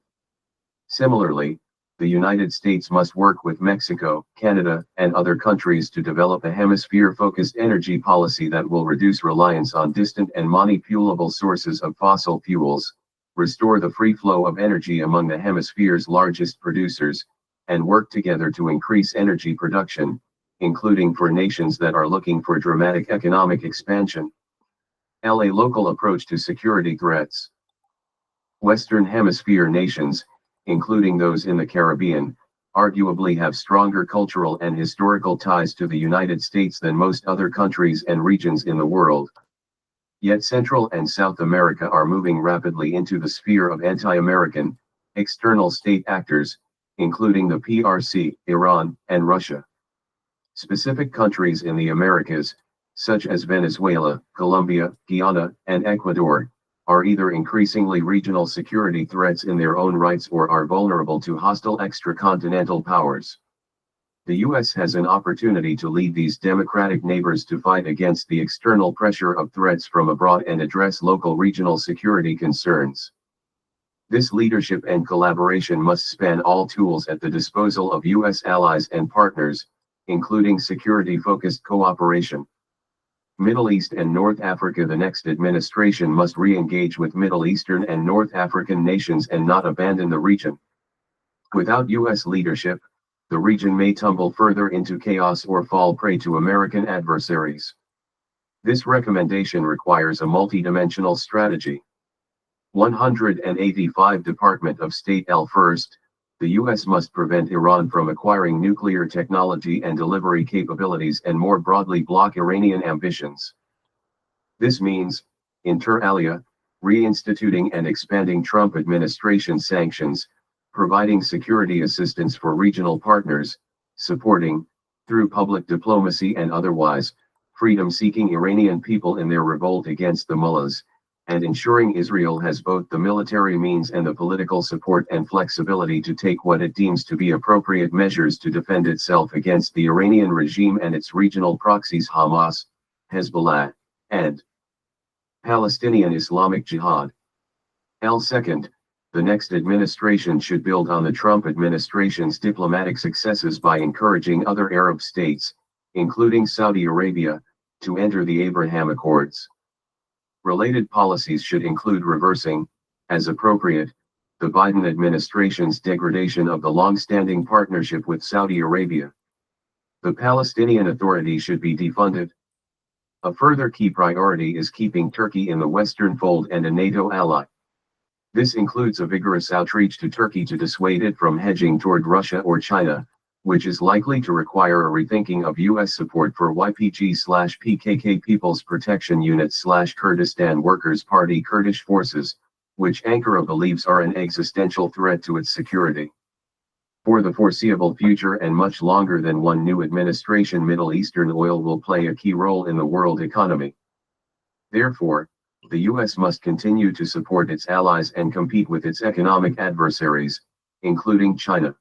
Similarly, the United States must work with Mexico, Canada, and other countries to develop a hemisphere-focused energy policy that will reduce reliance on distant and manipulable sources of fossil fuels, restore the free flow of energy among the hemisphere's largest producers, and work together to increase energy production, including for nations that are looking for dramatic economic expansion. A local approach to security threats. Western Hemisphere nations, including those in the Caribbean, arguably have stronger cultural and historical ties to the United States than most other countries and regions in the world. Yet Central and South America are moving rapidly into the sphere of anti-American, external state actors, including the PRC, Iran, and Russia. Specific countries in the Americas, such as Venezuela, Colombia, Guyana, and Ecuador, are either increasingly regional security threats in their own rights or are vulnerable to hostile extracontinental powers. The U.S. has an opportunity to lead these democratic neighbors to fight against the external pressure of threats from abroad and address local regional security concerns. This leadership and collaboration must span all tools at the disposal of U.S. allies and partners, including security-focused cooperation. Middle East and North Africa. The next administration must re-engage with Middle Eastern and North African nations and not abandon the region. Without U.S. leadership, the region may tumble further into chaos or fall prey to American adversaries. This recommendation requires a multidimensional strategy. 185 Department of State. First, the U.S. must prevent Iran from acquiring nuclear technology and delivery capabilities and more broadly block Iranian ambitions. This means, inter alia, reinstituting and expanding Trump administration sanctions, providing security assistance for regional partners, supporting, through public diplomacy and otherwise, freedom-seeking Iranian people in their revolt against the mullahs, and ensuring Israel has both the military means and the political support and flexibility to take what it deems to be appropriate measures to defend itself against the Iranian regime and its regional proxies Hamas, Hezbollah, and Palestinian Islamic Jihad. Second, the next administration should build on the Trump administration's diplomatic successes by encouraging other Arab states, including Saudi Arabia, to enter the Abraham Accords. Related policies should include reversing, as appropriate, the Biden administration's degradation of the long-standing partnership with Saudi Arabia. The Palestinian Authority should be defunded. A further key priority is keeping Turkey in the Western fold and a NATO ally. This includes a vigorous outreach to Turkey to dissuade it from hedging toward Russia or China, which is likely to require a rethinking of U.S. support for YPG/PKK People's Protection Unit/Kurdistan Workers' Party Kurdish forces, which Ankara believes are an existential threat to its security. For the foreseeable future and much longer than one new administration, Middle Eastern oil will play a key role in the world economy. Therefore, the U.S. must continue to support its allies and compete with its economic adversaries, including China.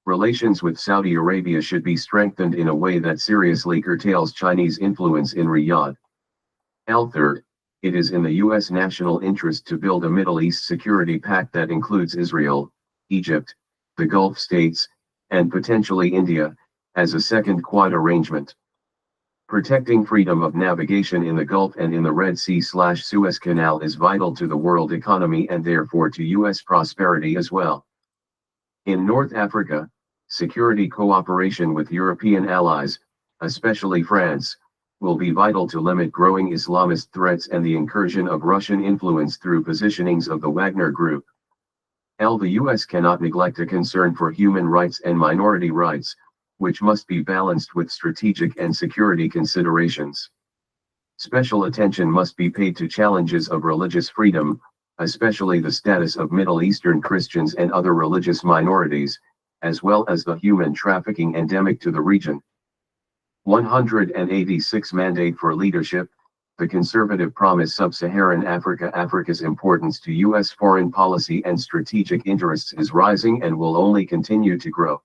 Relations with Saudi Arabia should be strengthened in a way that seriously curtails Chinese influence in Riyadh. Third, it is in the U.S. national interest to build a Middle East security pact that includes Israel, Egypt, the Gulf states, and potentially India, as a second Quad arrangement. Protecting freedom of navigation in the Gulf and in the Red Sea/Suez Canal is vital to the world economy and therefore to U.S. prosperity as well. In North Africa, security cooperation with European allies, especially France, will be vital to limit growing Islamist threats and the incursion of Russian influence through positionings of the Wagner Group. The U.S. cannot neglect a concern for human rights and minority rights, which must be balanced with strategic and security considerations. Special attention must be paid to challenges of religious freedom, especially the status of Middle Eastern Christians and other religious minorities, as well as the human trafficking endemic to the region. 186 Mandate for Leadership. The conservative promise Sub-Saharan Africa. Africa's importance to U.S. foreign policy and strategic interests is rising and will only continue to grow.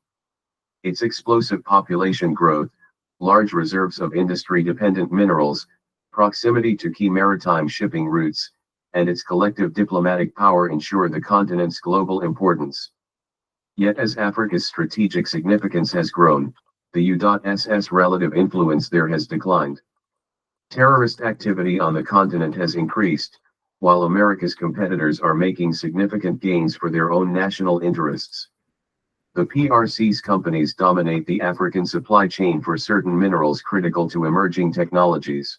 Its explosive population growth, large reserves of industry-dependent minerals, proximity to key maritime shipping routes, and its collective diplomatic power ensure the continent's global importance. Yet as Africa's strategic significance has grown, the U.S.'s relative influence there has declined. Terrorist activity on the continent has increased, while America's competitors are making significant gains for their own national interests. The PRC's companies dominate the African supply chain for certain minerals critical to emerging technologies.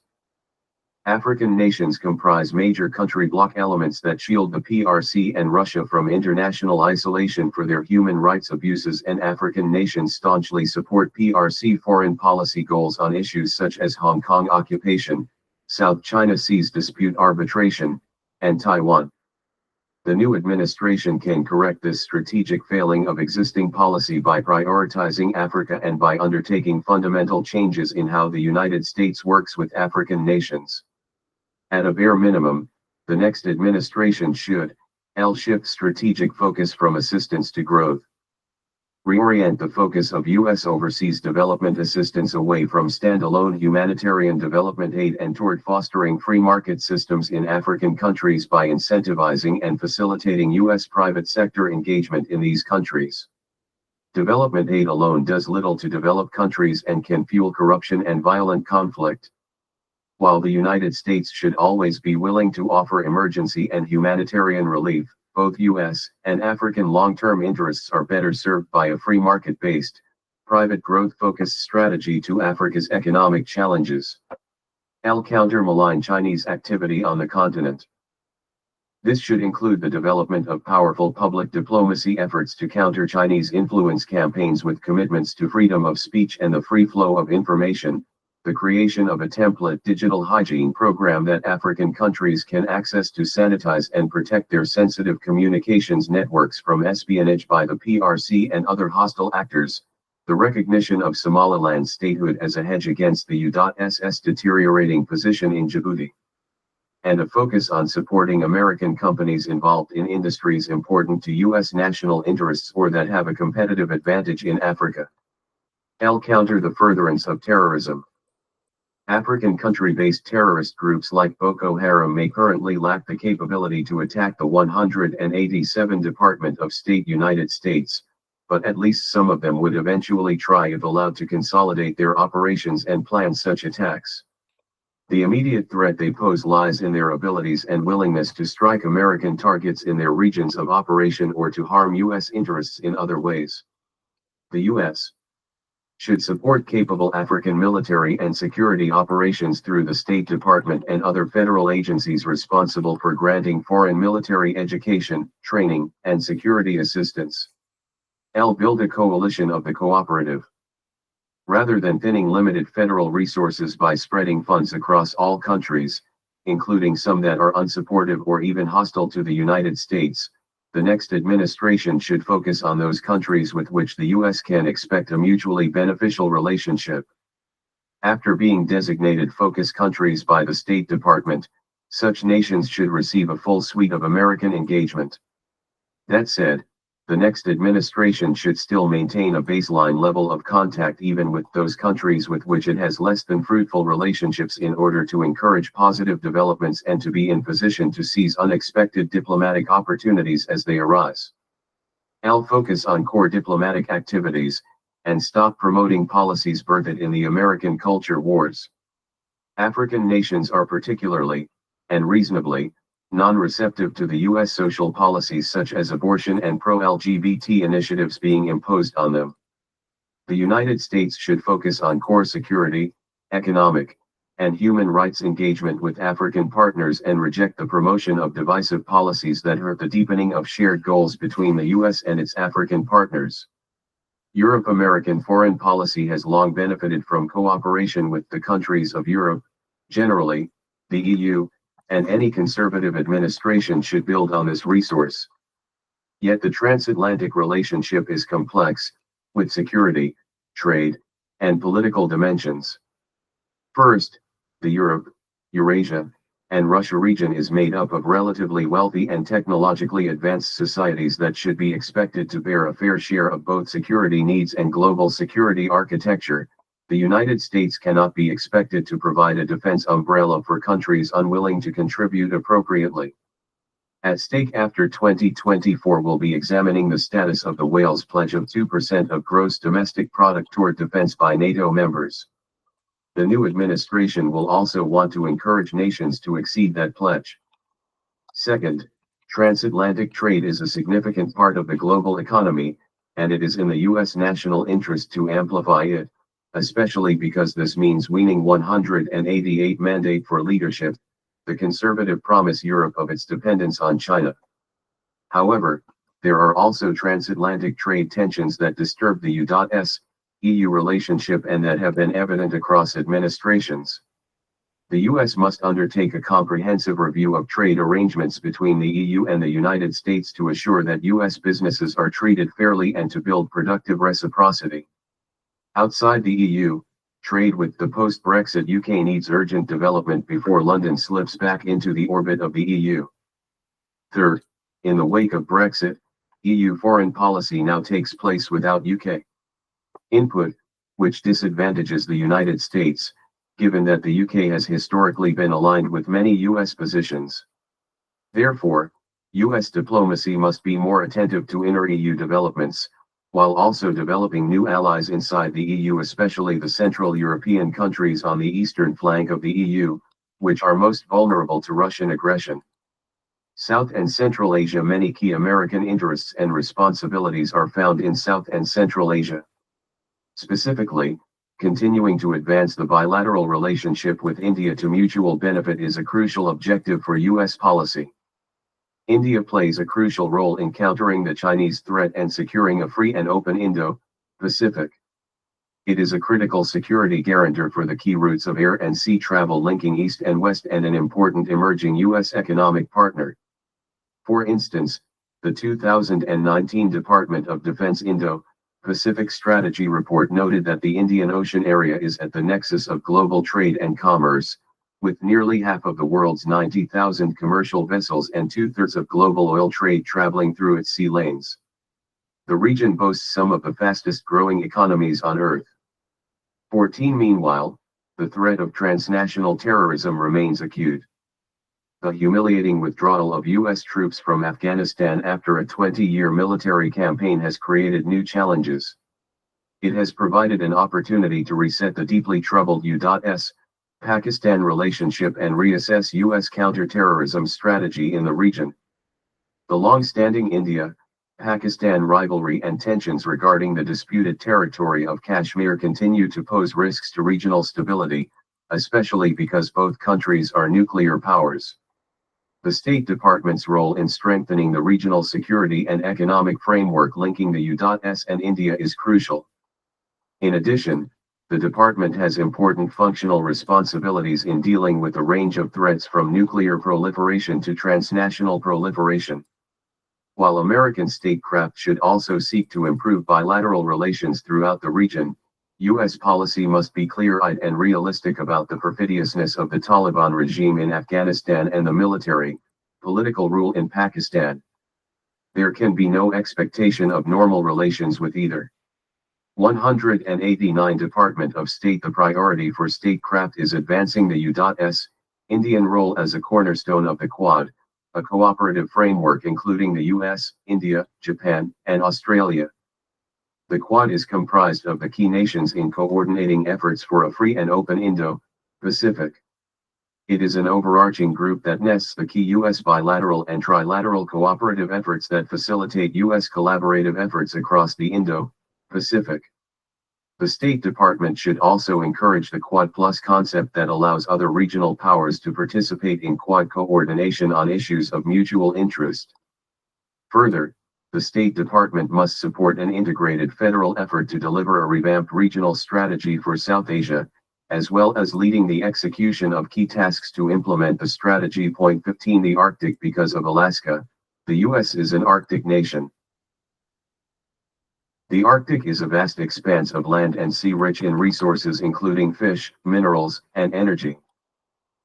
African nations comprise major country bloc elements that shield the PRC and Russia from international isolation for their human rights abuses, and African nations staunchly support PRC foreign policy goals on issues such as Hong Kong occupation, South China Seas dispute arbitration, and Taiwan. The new administration can correct this strategic failing of existing policy by prioritizing Africa and by undertaking fundamental changes in how the United States works with African nations. At a bare minimum, the next administration should shift strategic focus from assistance to growth. Reorient the focus of U.S. overseas development assistance away from standalone humanitarian development aid and toward fostering free market systems in African countries by incentivizing and facilitating U.S. private sector engagement in these countries. Development aid alone does little to develop countries and can fuel corruption and violent conflict. While the United States should always be willing to offer emergency and humanitarian relief, both U.S. and African long-term interests are better served by a free market-based, private growth-focused strategy to Africa's economic challenges. Counter malign Chinese activity on the continent. This should include the development of powerful public diplomacy efforts to counter Chinese influence campaigns with commitments to freedom of speech and the free flow of information, the creation of a template digital hygiene program that African countries can access to sanitize and protect their sensitive communications networks from espionage by the PRC and other hostile actors, the recognition of Somaliland's statehood as a hedge against the U.S.'s deteriorating position in Djibouti, and a focus on supporting American companies involved in industries important to U.S. national interests or that have a competitive advantage in Africa. Counter the furtherance of terrorism. African country-based terrorist groups like Boko Haram may currently lack the capability to attack the 187 Department of State United States, but at least some of them would eventually try if allowed to consolidate their operations and plan such attacks. The immediate threat they pose lies in their abilities and willingness to strike American targets in their regions of operation or to harm U.S. interests in other ways. The U.S. should support capable African military and security operations through the State Department and other federal agencies responsible for granting foreign military education, training, and security assistance. Build a coalition of the cooperative. Rather than thinning limited federal resources by spreading funds across all countries, including some that are unsupportive or even hostile to the United States, the next administration should focus on those countries with which the U.S. can expect a mutually beneficial relationship. After being designated focus countries by the State Department, such nations should receive a full suite of American engagement. That said, the next administration should still maintain a baseline level of contact even with those countries with which it has less than fruitful relationships in order to encourage positive developments and to be in position to seize unexpected diplomatic opportunities as they arise. Focus on core diplomatic activities, and stop promoting policies birthed in the American culture wars. African nations are particularly, and reasonably, non-receptive to the U.S. social policies such as abortion and pro-LGBT initiatives being imposed on them. The United States should focus on core security, economic, and human rights engagement with African partners and reject the promotion of divisive policies that hurt the deepening of shared goals between the U.S. and its African partners. Europe-American foreign policy has long benefited from cooperation with the countries of Europe, generally, the EU, and any conservative administration should build on this resource. Yet the transatlantic relationship is complex, with security, trade, and political dimensions. First, the Europe, Eurasia, and Russia region is made up of relatively wealthy and technologically advanced societies that should be expected to bear a fair share of both security needs and global security architecture. The United States cannot be expected to provide a defense umbrella for countries unwilling to contribute appropriately. At stake after 2024 will be examining the status of the Wales pledge of 2% of gross domestic product toward defense by NATO members. The new administration will also want to encourage nations to exceed that pledge. Second, transatlantic trade is a significant part of the global economy, and it is in the U.S. national interest to amplify it, especially because this means weaning 188 mandate for leadership, the conservative promise Europe of its dependence on China. However, there are also transatlantic trade tensions that disturb the U.S. EU relationship and that have been evident across administrations. The U.S. must undertake a comprehensive review of trade arrangements between the EU and the United States to assure that U.S. businesses are treated fairly and to build productive reciprocity. Outside the EU, trade with the post-Brexit UK needs urgent development before London slips back into the orbit of the EU. Third, in the wake of Brexit, EU foreign policy now takes place without UK input, which disadvantages the United States, given that the UK has historically been aligned with many US positions. Therefore, US diplomacy must be more attentive to inner EU developments, while also developing new allies inside the EU, especially the Central European countries on the eastern flank of the EU, which are most vulnerable to Russian aggression. South and Central Asia. Many key American interests and responsibilities are found in South and Central Asia. Specifically, continuing to advance the bilateral relationship with India to mutual benefit is a crucial objective for US policy. India plays a crucial role in countering the Chinese threat and securing a free and open Indo-Pacific. It is a critical security guarantor for the key routes of air and sea travel linking East and West and an important emerging U.S. economic partner. For instance, the 2019 Department of Defense Indo-Pacific Strategy Report noted that the Indian Ocean area is at the nexus of global trade and commerce, with nearly half of the world's 90,000 commercial vessels and two-thirds of global oil trade traveling through its sea lanes. The region boasts some of the fastest-growing economies on Earth. 14. Meanwhile, the threat of transnational terrorism remains acute. The humiliating withdrawal of U.S. troops from Afghanistan after a 20-year military campaign has created new challenges. It has provided an opportunity to reset the deeply troubled U.S. Pakistan relationship and reassess U.S. counterterrorism strategy in the region. The long-standing India-Pakistan rivalry and tensions regarding the disputed territory of Kashmir continue to pose risks to regional stability, especially because both countries are nuclear powers. The State Department's role in strengthening the regional security and economic framework linking the U.S. and India is crucial. In addition, the department has important functional responsibilities in dealing with a range of threats from nuclear proliferation to transnational proliferation. While American statecraft should also seek to improve bilateral relations throughout the region, U.S. policy must be clear-eyed and realistic about the perfidiousness of the Taliban regime in Afghanistan and the military, political rule in Pakistan. There can be no expectation of normal relations with either. 189 Department of State. The priority for statecraft is advancing the U.S. Indian role as a cornerstone of the Quad, a cooperative framework including the US, India, Japan, and Australia. The Quad is comprised of the key nations in coordinating efforts for a free and open Indo-Pacific. It is an overarching group that nests the key U.S. bilateral and trilateral cooperative efforts that facilitate U.S. collaborative efforts across the Indo-Pacific. The State Department should also encourage the Quad Plus concept that allows other regional powers to participate in Quad coordination on issues of mutual interest. Further, the State Department must support an integrated federal effort to deliver a revamped regional strategy for South Asia, as well as leading the execution of key tasks to implement the strategy. Point 15. The Arctic. Because of Alaska, the U.S. is an Arctic nation. The Arctic is a vast expanse of land and sea rich in resources including fish, minerals, and energy.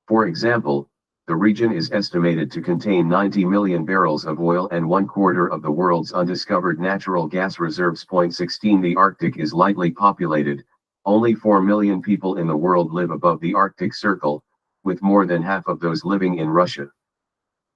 For example, the region is estimated to contain 90 million barrels of oil and 1/4 of the world's undiscovered natural gas reserves. Point 16. The Arctic is lightly populated. Only 4 million people in the world live above the Arctic Circle, with more than half of those living in Russia.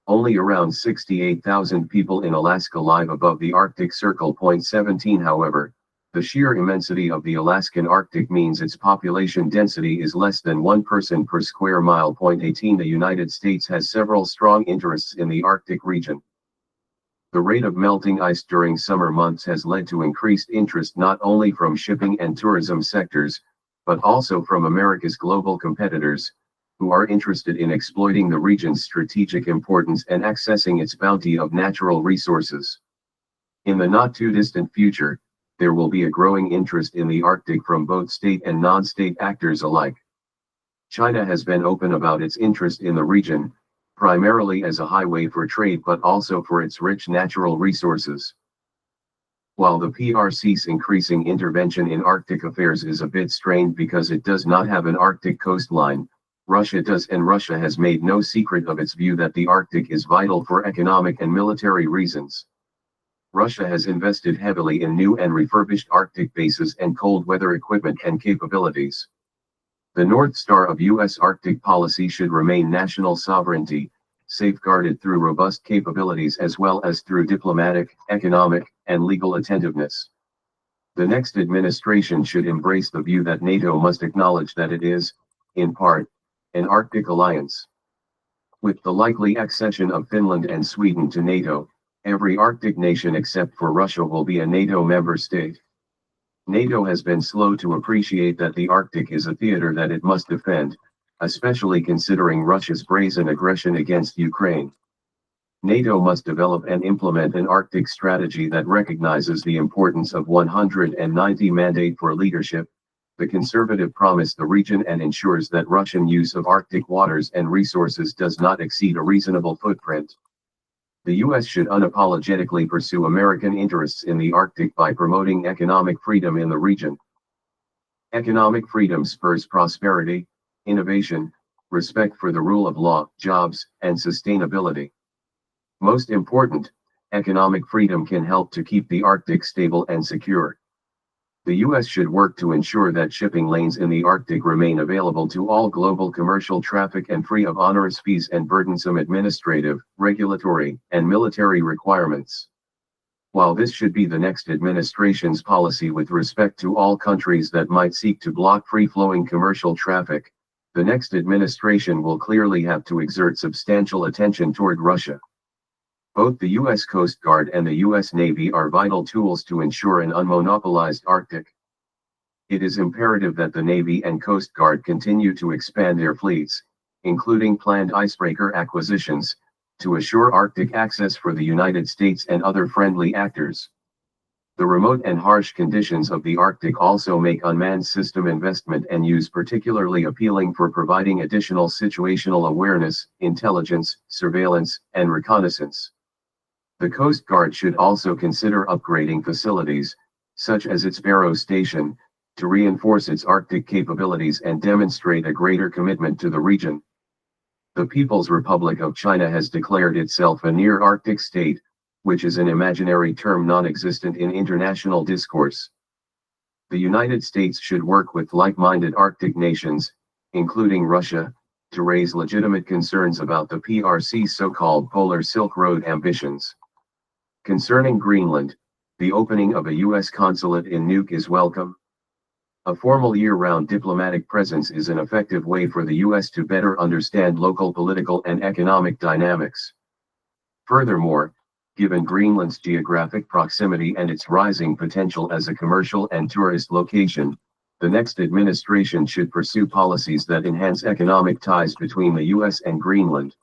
Only around 68,000 people in Alaska live above the Arctic Circle. Point 17. However, the sheer immensity of the Alaskan Arctic means its population density is less than 1 person per square mile. Point 18. The United States has several strong interests in the Arctic region. The rate of melting ice during summer months has led to increased interest not only from shipping and tourism sectors, but also from America's global competitors, who are interested in exploiting the region's strategic importance and accessing its bounty of natural resources. In the not-too-distant future, there will be a growing interest in the Arctic from both state and non-state actors alike. China has been open about its interest in the region, primarily as a highway for trade but also for its rich natural resources. While the PRC's increasing intervention in Arctic affairs is a bit strained because it does not have an Arctic coastline, Russia does, and Russia has made no secret of its view that the Arctic is vital for economic and military reasons. Russia has invested heavily in new and refurbished Arctic bases and cold weather equipment and capabilities. The North Star of U.S. Arctic policy should remain national sovereignty, safeguarded through robust capabilities as well as through diplomatic, economic, and legal attentiveness. The next administration should embrace the view that NATO must acknowledge that it is, in part, an Arctic alliance. With the likely accession of Finland and Sweden to NATO, every Arctic nation except for Russia will be a NATO member state. NATO has been slow to appreciate that the Arctic is a theater that it must defend, especially considering Russia's brazen aggression against Ukraine. NATO must develop and implement an Arctic strategy that recognizes the importance of 190 mandate for leadership, the conservative promise the region, and ensures that Russian use of Arctic waters and resources does not exceed a reasonable footprint. The U.S. should unapologetically pursue American interests in the Arctic by promoting economic freedom in the region. Economic freedom spurs prosperity, innovation, respect for the rule of law, jobs, and sustainability. Most important, economic freedom can help to keep the Arctic stable and secure. The U.S. should work to ensure that shipping lanes in the Arctic remain available to all global commercial traffic and free of onerous fees and burdensome administrative, regulatory, and military requirements. While this should be the next administration's policy with respect to all countries that might seek to block free-flowing commercial traffic, the next administration will clearly have to exert substantial attention toward Russia. Both the U.S. Coast Guard and the U.S. Navy are vital tools to ensure an unmonopolized Arctic. It is imperative that the Navy and Coast Guard continue to expand their fleets, including planned icebreaker acquisitions, to assure Arctic access for the United States and other friendly actors. The remote and harsh conditions of the Arctic also make unmanned system investment and use particularly appealing for providing additional situational awareness, intelligence, surveillance, and reconnaissance. The Coast Guard should also consider upgrading facilities, such as its Barrow Station, to reinforce its Arctic capabilities and demonstrate a greater commitment to the region. The People's Republic of China has declared itself a near-Arctic state, which is an imaginary term non-existent in international discourse. The United States should work with like-minded Arctic nations, including Russia, to raise legitimate concerns about the PRC's so-called Polar Silk Road ambitions. Concerning Greenland, the opening of a U.S. consulate in Nuuk is welcome. A formal year-round diplomatic presence is an effective way for the U.S. to better understand local political and economic dynamics. Furthermore, given Greenland's geographic proximity and its rising potential as a commercial and tourist location, the next administration should pursue policies that enhance economic ties between the U.S. and Greenland.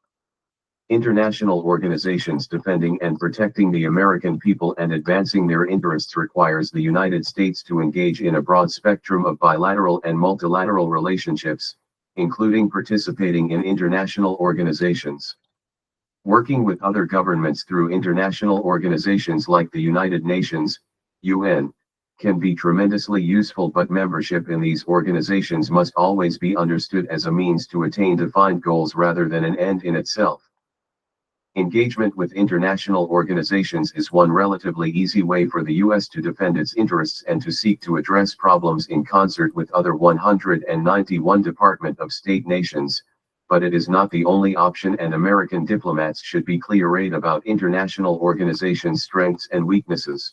International organizations defending and protecting the American people and advancing their interests requires the United States to engage in a broad spectrum of bilateral and multilateral relationships, including participating in international organizations. Working with other governments through international organizations like the United Nations, UN, can be tremendously useful, but membership in these organizations must always be understood as a means to attain defined goals rather than an end in itself. Engagement with international organizations is one relatively easy way for the U.S. to defend its interests and to seek to address problems in concert with other 191 Department of State nations, but it is not the only option, and American diplomats should be clear-eyed about international organizations' strengths and weaknesses.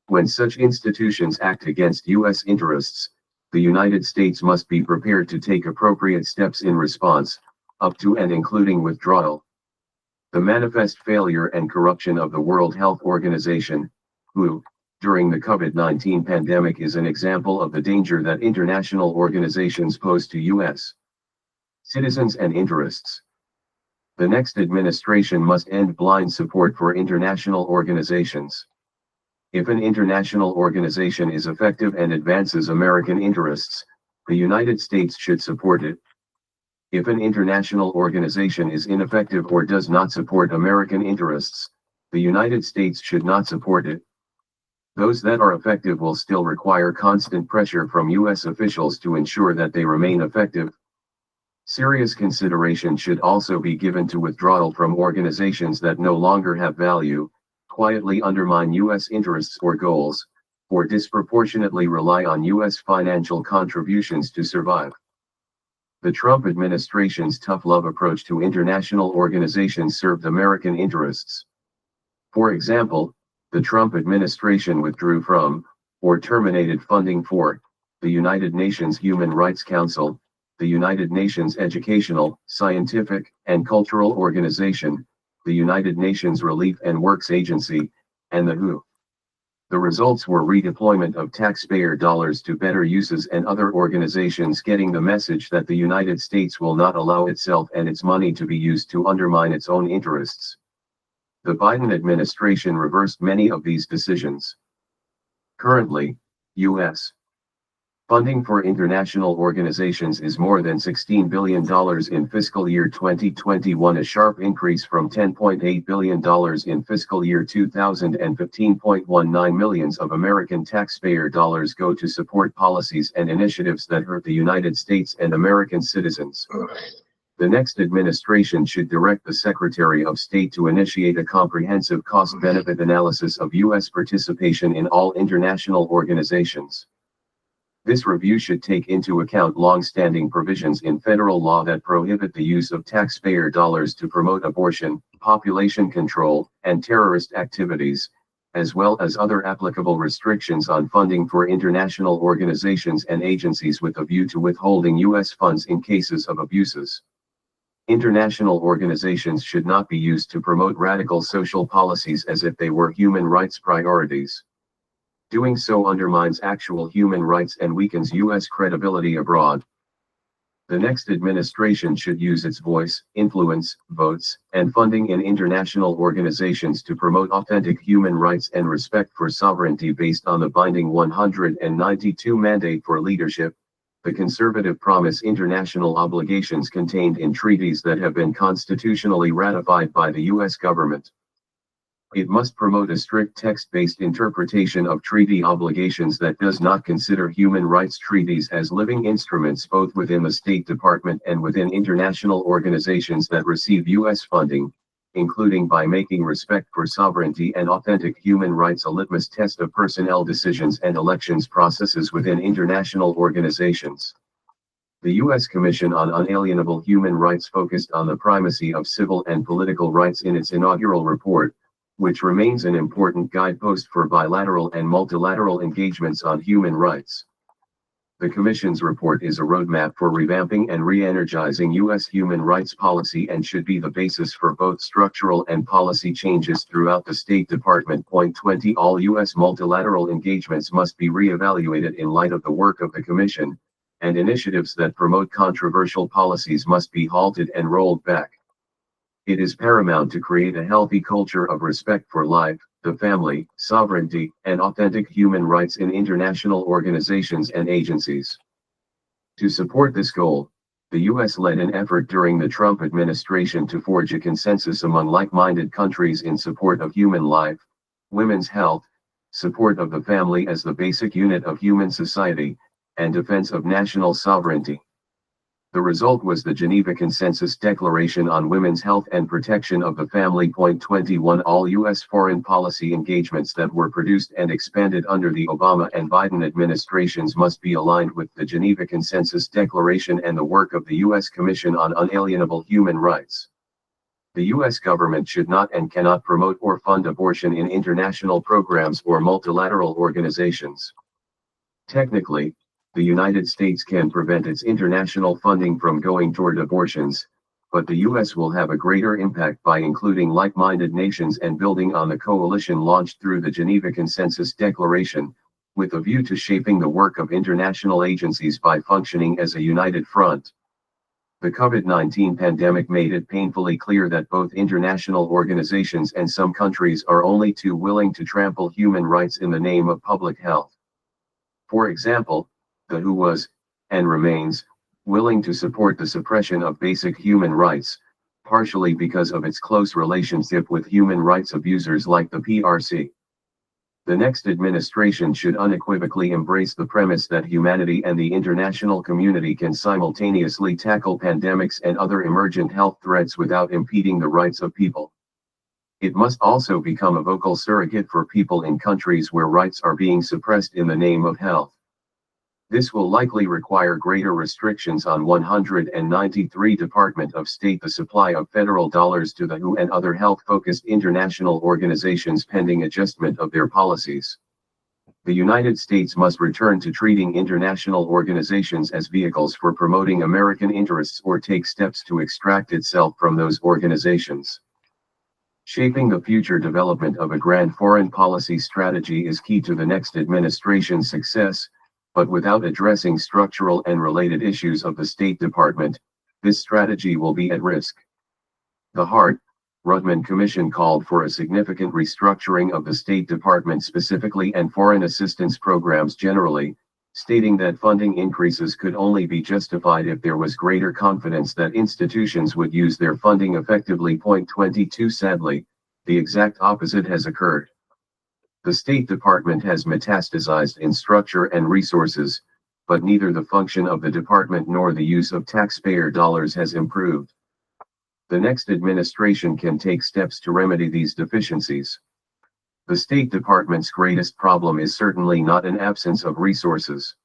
When such institutions act against U.S. interests, the United States must be prepared to take appropriate steps in response, up to and including withdrawal. The manifest failure and corruption of the World Health Organization, WHO, during the COVID-19 pandemic is an example of the danger that international organizations pose to U.S. citizens and interests. The next administration must end blind support for international organizations. If an international organization is effective and advances American interests, the United States should support it. If an international organization is ineffective or does not support American interests, the United States should not support it. Those that are effective will still require constant pressure from U.S. officials to ensure that they remain effective. Serious consideration should also be given to withdrawal from organizations that no longer have value, quietly undermine U.S. interests or goals, or disproportionately rely on U.S. financial contributions to survive. The Trump administration's tough love approach to international organizations served American interests. For example, the Trump administration withdrew from, or terminated funding for, the United Nations Human Rights Council, the United Nations Educational, Scientific, and Cultural Organization, the United Nations Relief and Works Agency, and the WHO. The results were redeployment of taxpayer dollars to better uses and other organizations getting the message that the United States will not allow itself and its money to be used to undermine its own interests. The Biden administration reversed many of these decisions. Currently, U.S. funding for international organizations is more than $16 billion in fiscal year 2021, a sharp increase from $10.8 billion in fiscal year 2000, and 15.19 millions of American taxpayer dollars go to support policies and initiatives that hurt the United States and American citizens. The next administration should direct the Secretary of State to initiate a comprehensive cost-benefit analysis of U.S. participation in all international organizations. This review should take into account long-standing provisions in federal law that prohibit the use of taxpayer dollars to promote abortion, population control, and terrorist activities, as well as other applicable restrictions on funding for international organizations and agencies with a view to withholding U.S. funds in cases of abuses. International organizations should not be used to promote radical social policies as if they were human rights priorities. Doing so undermines actual human rights and weakens U.S. credibility abroad. The next administration should use its voice, influence, votes, and funding in international organizations to promote authentic human rights and respect for sovereignty based on the binding 192 mandate for leadership, the conservative promise international obligations contained in treaties that have been constitutionally ratified by the U.S. government. It must promote a strict text-based interpretation of treaty obligations that does not consider human rights treaties as living instruments both within the State Department and within international organizations that receive U.S. funding, including by making respect for sovereignty and authentic human rights a litmus test of personnel decisions and elections processes within international organizations. The U.S. Commission on Unalienable Human Rights focused on the primacy of civil and political rights in its inaugural report, which remains an important guidepost for bilateral and multilateral engagements on human rights. The Commission's report is a roadmap for revamping and re-energizing U.S. human rights policy and should be the basis for both structural and policy changes throughout the State Department. Point 20. All U.S. multilateral engagements must be re-evaluated in light of the work of the Commission, and initiatives that promote controversial policies must be halted and rolled back. It is paramount to create a healthy culture of respect for life, the family, sovereignty, and authentic human rights in international organizations and agencies. To support this goal, the U.S. led an effort during the Trump administration to forge a consensus among like-minded countries in support of human life, women's health, support of the family as the basic unit of human society, and defense of national sovereignty. The result was the Geneva Consensus Declaration on Women's Health and Protection of the Family. 21 All U.S. foreign policy engagements that were produced and expanded under the Obama and Biden administrations must be aligned with the Geneva Consensus Declaration and the work of the U.S. Commission on Unalienable Human Rights. The U.S. government should not and cannot promote or fund abortion in international programs or multilateral organizations. Technically, the United States can prevent its international funding from going toward abortions, but the U.S. will have a greater impact by including like-minded nations and building on the coalition launched through the Geneva Consensus Declaration, with a view to shaping the work of international agencies by functioning as a united front. The COVID-19 pandemic made it painfully clear that both international organizations and some countries are only too willing to trample human rights in the name of public health. For example, the WHO was, and remains, willing to support the suppression of basic human rights, partially because of its close relationship with human rights abusers like the PRC. The next administration should unequivocally embrace the premise that humanity and the international community can simultaneously tackle pandemics and other emergent health threats without impeding the rights of people. It must also become a vocal surrogate for people in countries where rights are being suppressed in the name of health. This will likely require greater restrictions on 193 Department of State the supply of federal dollars to the WHO and other health-focused international organizations pending adjustment of their policies. The United States must return to treating international organizations as vehicles for promoting American interests or take steps to extract itself from those organizations. Shaping the future development of a grand foreign policy strategy is key to the next administration's success, but without addressing structural and related issues of the State Department, this strategy will be at risk. The Hart-Rudman Commission called for a significant restructuring of the State Department specifically and foreign assistance programs generally, stating that funding increases could only be justified if there was greater confidence that institutions would use their funding effectively. 22 Sadly, the exact opposite has occurred. The State Department has metastasized in structure and resources, but neither the function of the department nor the use of taxpayer dollars has improved. The next administration can take steps to remedy these deficiencies. The State Department's greatest problem is certainly not an absence of resources.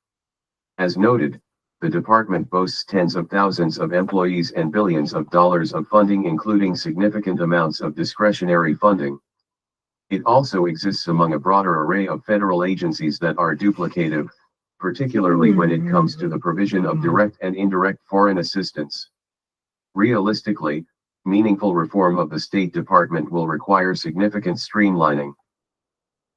As noted, the department boasts tens of thousands of employees and billions of dollars of funding, including significant amounts of discretionary funding. It also exists among a broader array of federal agencies that are duplicative, particularly when it comes to the provision of direct and indirect foreign assistance. Realistically, meaningful reform of the State Department will require significant streamlining.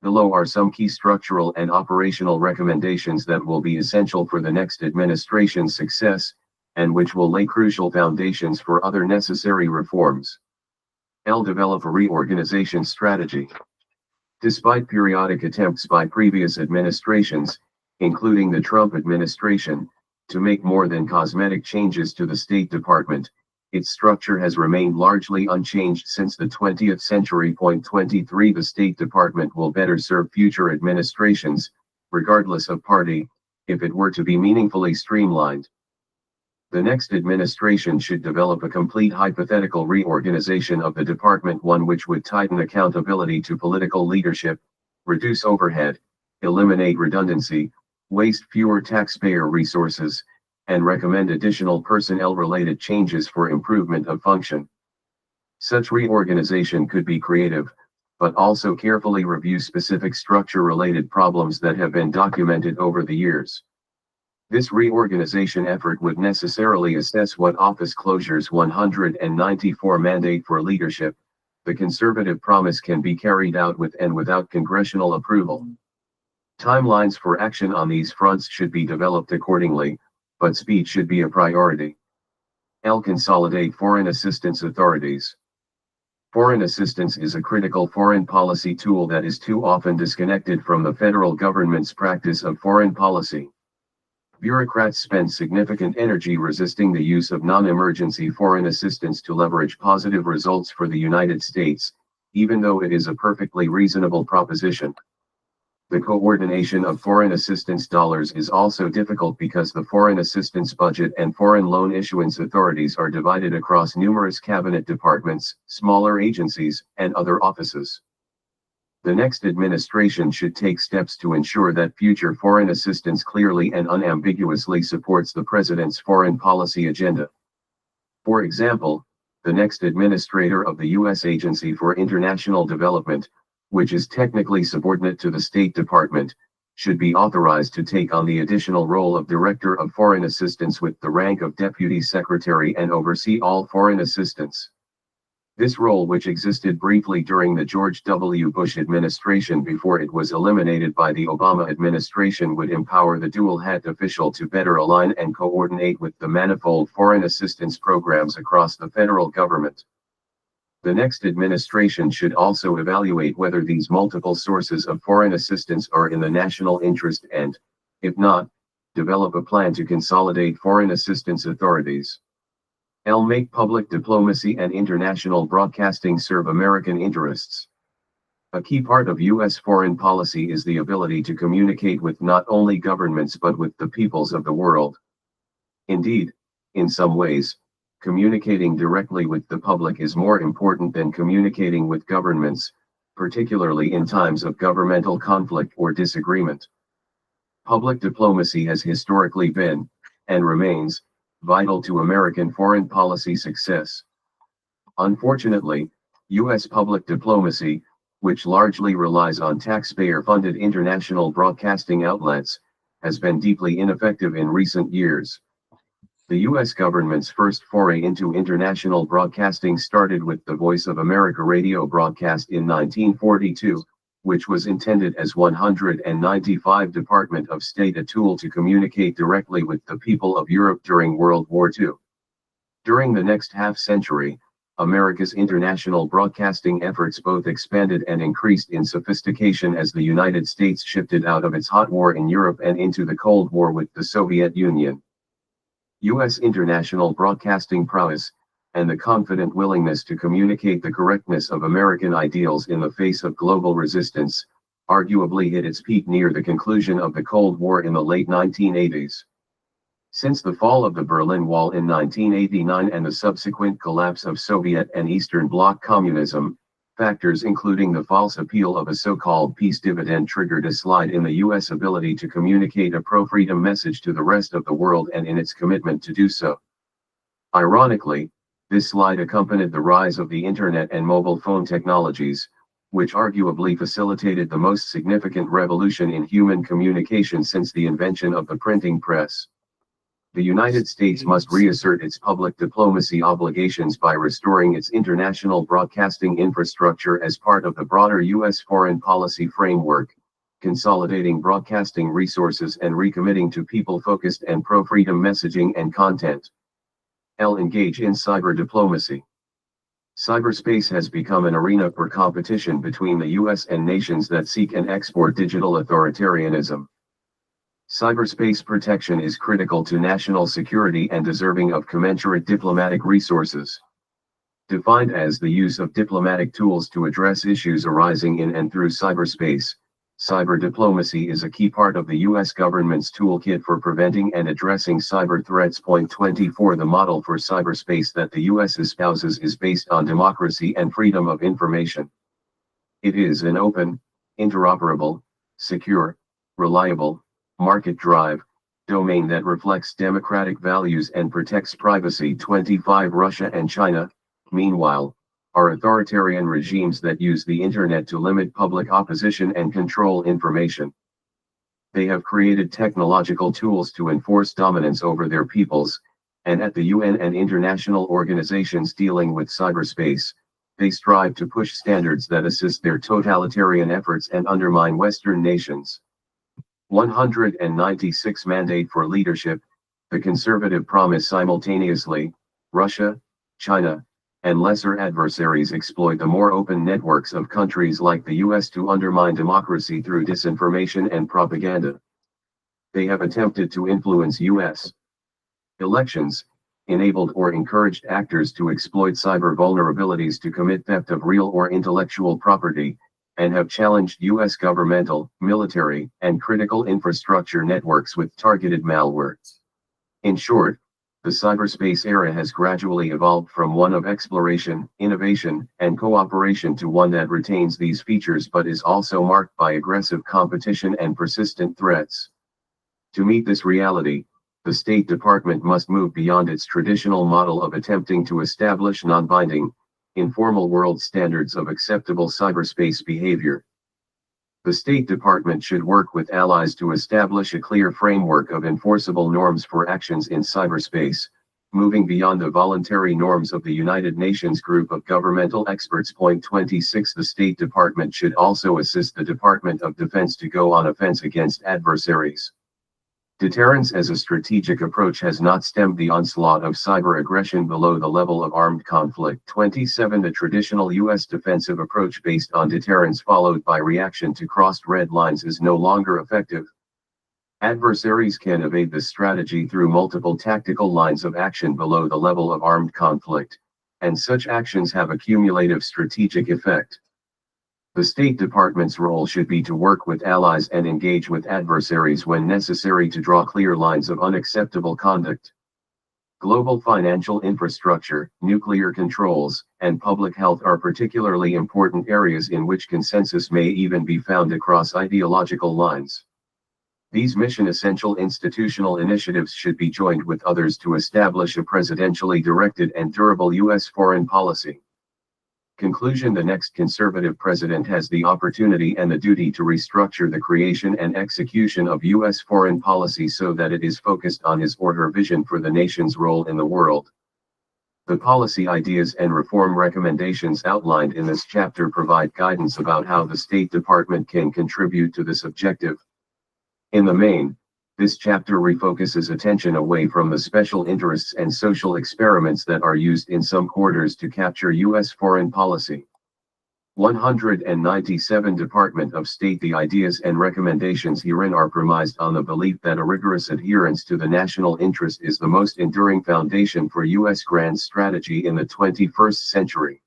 Below are some key structural and operational recommendations that will be essential for the next administration's success, and which will lay crucial foundations for other necessary reforms. Develop a reorganization strategy. Despite periodic attempts by previous administrations, including the Trump administration, to make more than cosmetic changes to the State Department, its structure has remained largely unchanged since the 20th century. 23 The State Department will better serve future administrations, regardless of party, if it were to be meaningfully streamlined. The next administration should develop a complete hypothetical reorganization of the department, one which would tighten accountability to political leadership, reduce overhead, eliminate redundancy, waste fewer taxpayer resources, and recommend additional personnel-related changes for improvement of function. Such reorganization could be creative, but also carefully review specific structure-related problems that have been documented over the years. This reorganization effort would necessarily assess what office closures 194 mandate for leadership, the conservative promise can be carried out with and without congressional approval. Timelines for action on these fronts should be developed accordingly, but speed should be a priority. Consolidate foreign assistance authorities. Foreign assistance is a critical foreign policy tool that is too often disconnected from the federal government's practice of foreign policy. Bureaucrats spend significant energy resisting the use of non-emergency foreign assistance to leverage positive results for the United States, even though it is a perfectly reasonable proposition. The coordination of foreign assistance dollars is also difficult because the foreign assistance budget and foreign loan issuance authorities are divided across numerous cabinet departments, smaller agencies, and other offices. The next administration should take steps to ensure that future foreign assistance clearly and unambiguously supports the president's foreign policy agenda. For example, the next administrator of the U.S. Agency for International Development, which is technically subordinate to the State Department, should be authorized to take on the additional role of Director of Foreign Assistance with the rank of Deputy Secretary and oversee all foreign assistance. This role, which existed briefly during the George W. Bush administration before it was eliminated by the Obama administration, would empower the dual-hat official to better align and coordinate with the manifold foreign assistance programs across the federal government. The next administration should also evaluate whether these multiple sources of foreign assistance are in the national interest and, if not, develop a plan to consolidate foreign assistance authorities. Make public diplomacy and international broadcasting serve American interests. A key part of U.S. foreign policy is the ability to communicate with not only governments but with the peoples of the world. Indeed, in some ways, communicating directly with the public is more important than communicating with governments, particularly in times of governmental conflict or disagreement. Public diplomacy has historically been, and remains, vital to American foreign policy success. Unfortunately, U.S. public diplomacy, which largely relies on taxpayer-funded international broadcasting outlets, has been deeply ineffective in recent years. The U.S. government's first foray into international broadcasting started with the Voice of America radio broadcast in 1942, which was intended as 195 Department of State, a tool to communicate directly with the people of Europe during World War II. During the next half-century, America's international broadcasting efforts both expanded and increased in sophistication as the United States shifted out of its hot war in Europe and into the Cold War with the Soviet Union. U.S. international broadcasting prowess, and the confident willingness to communicate the correctness of American ideals in the face of global resistance, arguably hit its peak near the conclusion of the Cold War in the late 1980s. Since the fall of the Berlin Wall in 1989 and the subsequent collapse of Soviet and Eastern Bloc communism, factors including the false appeal of a so-called peace dividend triggered a slide in the U.S. ability to communicate a pro-freedom message to the rest of the world and in its commitment to do so. Ironically, this slide accompanied the rise of the Internet and mobile phone technologies, which arguably facilitated the most significant revolution in human communication since the invention of the printing press. The United States must reassert its public diplomacy obligations by restoring its international broadcasting infrastructure as part of the broader U.S. foreign policy framework, consolidating broadcasting resources and recommitting to people-focused and pro-freedom messaging and content. Engage in cyber diplomacy. Cyberspace has become an arena for competition between the U.S. and nations that seek and export digital authoritarianism. Cyberspace protection is critical to national security and deserving of commensurate diplomatic resources. Defined as the use of diplomatic tools to address issues arising in and through cyberspace, cyber diplomacy is a key part of the U.S. government's toolkit for preventing and addressing cyber threats. Point 24. The model for cyberspace that the U.S. espouses is based on democracy and freedom of information. It is an open, interoperable, secure, reliable, market-drive domain that reflects democratic values and protects privacy. 25. Russia and China, meanwhile, are authoritarian regimes that use the internet to limit public opposition and control information. They have created technological tools to enforce dominance over their peoples, and at the UN and international organizations dealing with cyberspace, they strive to push standards that assist their totalitarian efforts and undermine Western nations. 196 Mandate for leadership. The conservative promise simultaneously, Russia, China, and lesser adversaries exploit the more open networks of countries like the US to undermine democracy through disinformation and propaganda. They have attempted to influence US elections, enabled or encouraged actors to exploit cyber vulnerabilities to commit theft of real or intellectual property, and have challenged US governmental, military, and critical infrastructure networks with targeted malware. In short, the cyberspace era has gradually evolved from one of exploration, innovation, and cooperation to one that retains these features but is also marked by aggressive competition and persistent threats. To meet this reality, the State Department must move beyond its traditional model of attempting to establish non-binding, informal world standards of acceptable cyberspace behavior. The State Department should work with allies to establish a clear framework of enforceable norms for actions in cyberspace, moving beyond the voluntary norms of the United Nations Group of Governmental Experts. Point 26. The State Department should also assist the Department of Defense to go on offense against adversaries. Deterrence as a strategic approach has not stemmed the onslaught of cyber aggression below the level of armed conflict. 27. The traditional U.S. defensive approach based on deterrence followed by reaction to crossed red lines is no longer effective. Adversaries can evade this strategy through multiple tactical lines of action below the level of armed conflict, and such actions have a cumulative strategic effect. The State Department's role should be to work with allies and engage with adversaries when necessary to draw clear lines of unacceptable conduct. Global financial infrastructure, nuclear controls, and public health are particularly important areas in which consensus may even be found across ideological lines. These mission-essential institutional initiatives should be joined with others to establish a presidentially directed and durable U.S. foreign policy. Conclusion: the next conservative president has the opportunity and the duty to restructure the creation and execution of U.S. foreign policy so that it is focused on his or her vision for the nation's role in the world. The policy ideas and reform recommendations outlined in this chapter provide guidance about how the State Department can contribute to this objective. In the main, this chapter refocuses attention away from the special interests and social experiments that are used in some quarters to capture U.S. foreign policy. 197 Department of State. The ideas and recommendations herein are premised on the belief that a rigorous adherence to the national interest is the most enduring foundation for U.S. grand strategy in the 21st century.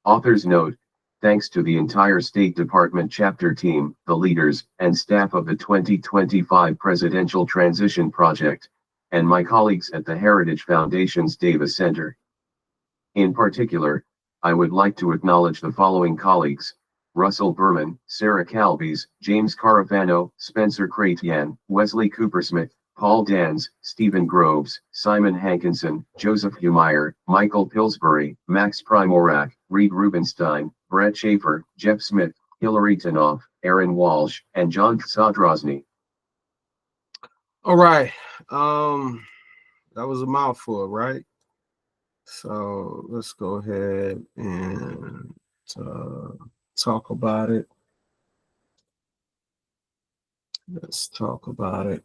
Authors note: thanks to the entire State Department chapter team, the leaders and staff of the 2025 Presidential Transition Project, and my colleagues at the Heritage Foundation's Davis Center. In particular, I would like to acknowledge the following colleagues: Russell Berman, Sarah Calves, James Carafano, Spencer Cratian, Wesley Coopersmith, Paul Dans, Stephen Groves, Simon Hankinson, Joseph Humeyer, Michael Pillsbury, Max Primorak, Reed Rubenstein, Brett Schaefer, Jeff Smith, Hillary Tanoff, Aaron Walsh, and John Sadrozny. All right. That was a mouthful, right? So let's go ahead and talk about it. Let's talk about it.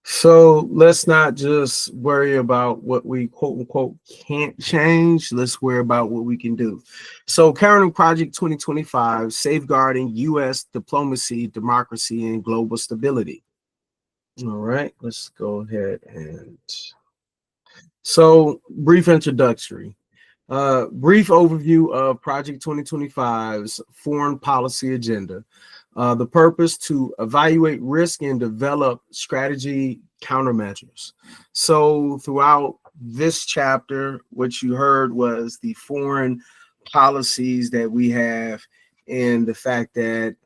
So let's not just worry about what we quote unquote can't change. Let's worry about what we can do. So Current Project 2025, safeguarding U.S. diplomacy, democracy, and global stability. All right, let's go ahead and so brief introductory. Brief overview of Project 2025's foreign policy agenda. The purpose to evaluate risk and develop strategy countermeasures. So throughout this chapter, what you heard was the foreign policies that we have and the fact that,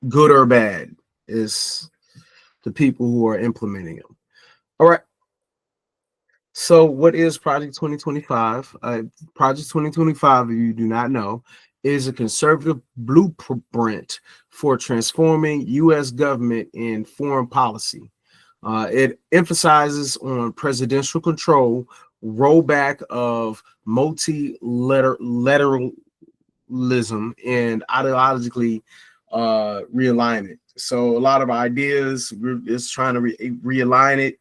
good or bad is the people who are implementing them. All right. So what is Project 2025? Project 2025, if you do not know, is a conservative blueprint for transforming U.S. government and foreign policy. It emphasizes on presidential control, rollback of multilateralism, and ideologically realignment. So a lot of ideas, we're just trying to realign it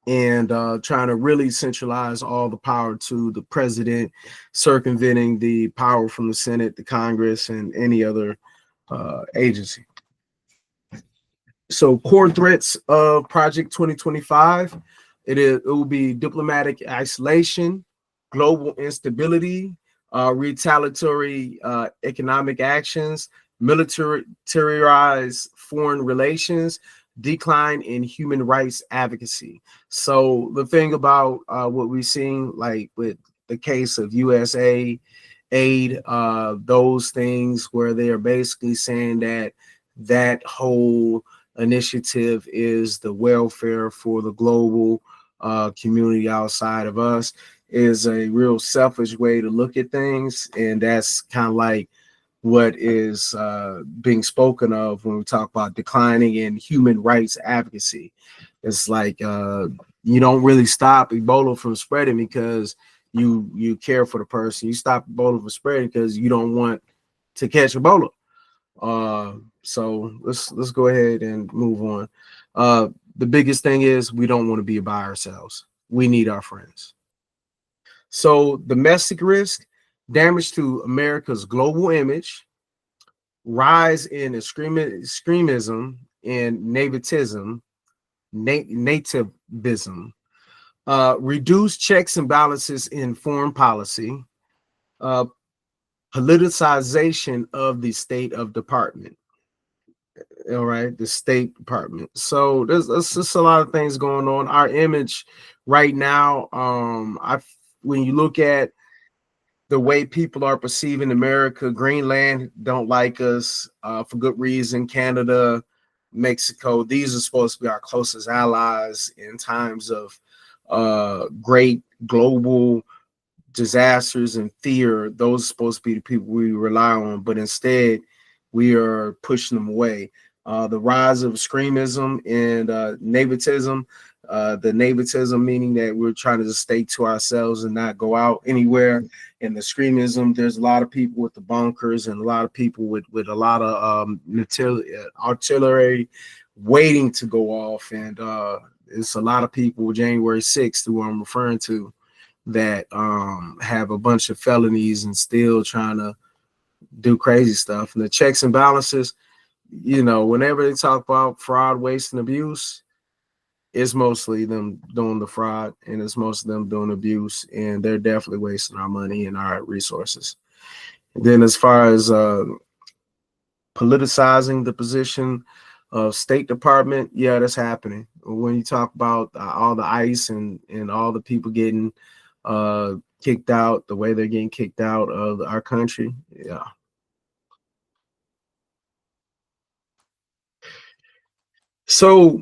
and trying to really centralize all the power to the president, circumventing the power from the Senate, the Congress, and any other agency. So core threats of Project 2025, it will be diplomatic isolation, global instability, retaliatory economic actions, militarized foreign relations, decline in human rights advocacy. So the thing about what we've seen, like with the case of USA aid, those things where they are basically saying that that whole initiative is the welfare for the global community outside of us, is a real selfish way to look at things. And that's kind of like what is being spoken of when we talk about declining in human rights advocacy. It's like you don't really stop Ebola from spreading because you care for the person. You stop Ebola from spreading because you don't want to catch Ebola. So let's go ahead and move on. The biggest thing is we don't want to be by ourselves. We need our friends. So domestic risk, damage to America's global image, rise in extremism and nativism, reduce checks and balances in foreign policy, uh, politicization of the state of department. All right, the State Department. So there's just a lot of things going on. Our image right now, when you look at the way people are perceiving America, Greenland don't like us for good reason. Canada, Mexico, these are supposed to be our closest allies in times of great global disasters and fear. Those are supposed to be the people we rely on, but instead we are pushing them away. The rise of extremism and nativism, the nativism meaning that we're trying to just stay to ourselves and not go out anywhere. And the extremism, there's a lot of people with the bunkers and a lot of people with a lot of artillery waiting to go off. And it's a lot of people, January 6th, who I'm referring to, that have a bunch of felonies and still trying to do crazy stuff. And the checks and balances, whenever they talk about fraud, waste, and abuse, it's mostly them doing the fraud and it's most of them doing abuse, and they're definitely wasting our money and our resources. And then as far as politicizing the position of State Department, yeah, that's happening. When you talk about all the ICE and all the people getting kicked out, the way they're getting kicked out of our country, yeah. So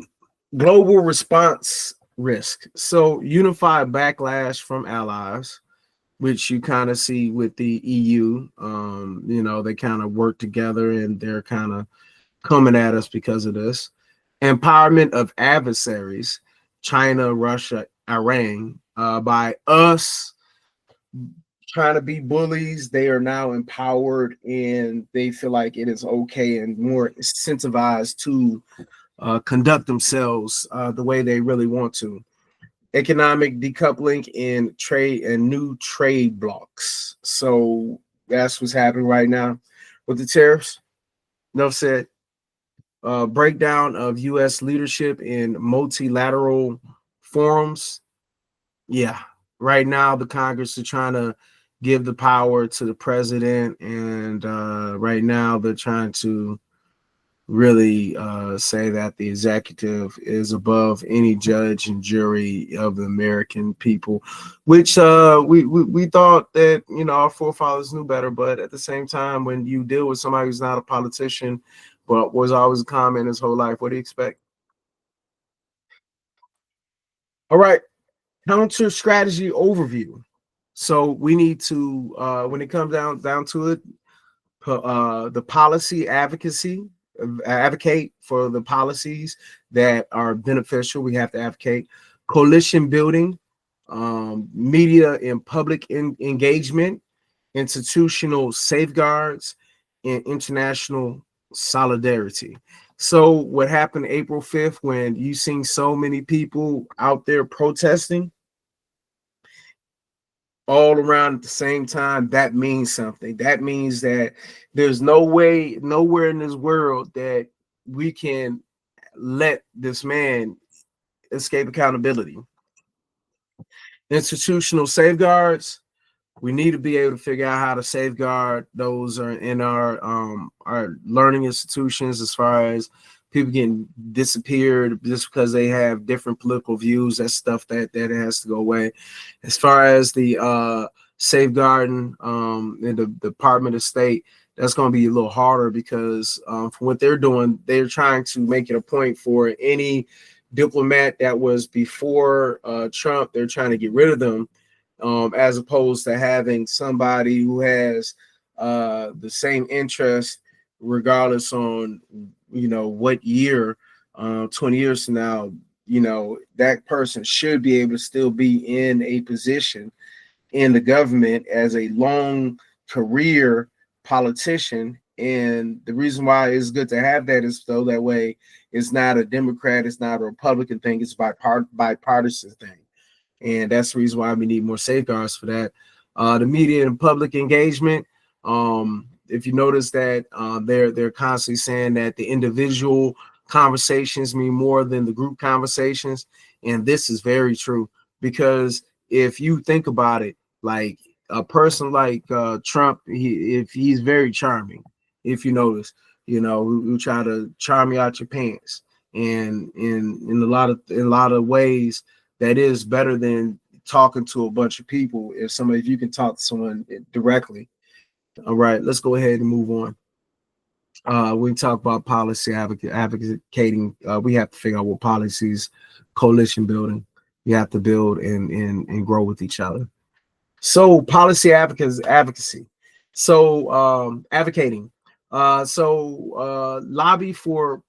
global response risk. So unified backlash from allies, which you kind of see with the EU. They kind of work together and they're kind of coming at us because of this. Empowerment of adversaries, China, Russia, Iran, by us trying to be bullies. They are now empowered and they feel like it is okay and more incentivized to conduct themselves the way they really want to. Economic decoupling in trade and new trade blocks. So that's what's happening right now with the tariffs. Enough said. Breakdown of U.S. leadership in multilateral forums. Yeah, right now the Congress is trying to give the power to the president, and right now they're trying to really say that the executive is above any judge and jury of the American people, which we thought that our forefathers knew better. But at the same time, when you deal with somebody who's not a politician but was always a comment his whole life, what do you expect? All right, counter strategy overview. So we need to when it comes down to it, the policy advocacy, advocate for the policies that are beneficial. We have to advocate coalition building, media and public engagement, institutional safeguards, and international solidarity. So what happened April 5th when you seen so many people out there protesting all around at the same time, that means something. That means that there's no way, nowhere in this world that we can let this man escape accountability. Institutional safeguards, we need to be able to figure out how to safeguard those are in our learning institutions, as far as people getting disappeared just because they have different political views. That's stuff that has to go away. As far as the safeguarding in the Department of State, that's going to be a little harder because for what they're doing, they're trying to make it a point for any diplomat that was before Trump. They're trying to get rid of them, as opposed to having somebody who has the same interest, regardless on what year. 20 years from now, that person should be able to still be in a position in the government as a long career politician. And the reason why it's good to have that is so that way it's not a Democrat, it's not a Republican thing, it's a bipartisan thing. And that's the reason why we need more safeguards for that. The media and public engagement. If you notice that they're constantly saying that the individual conversations mean more than the group conversations, and this is very true, because if you think about it, like a person like Trump, if he's very charming, if you notice, who try to charm you out your pants, and in a lot of ways that is better than talking to a bunch of people. If you can talk to someone directly. All right, let's go ahead and move on. We talk about policy advocating. We have to figure out what policies, coalition building, we have to build and grow with each other. So policy advocacy. So advocating. Lobby for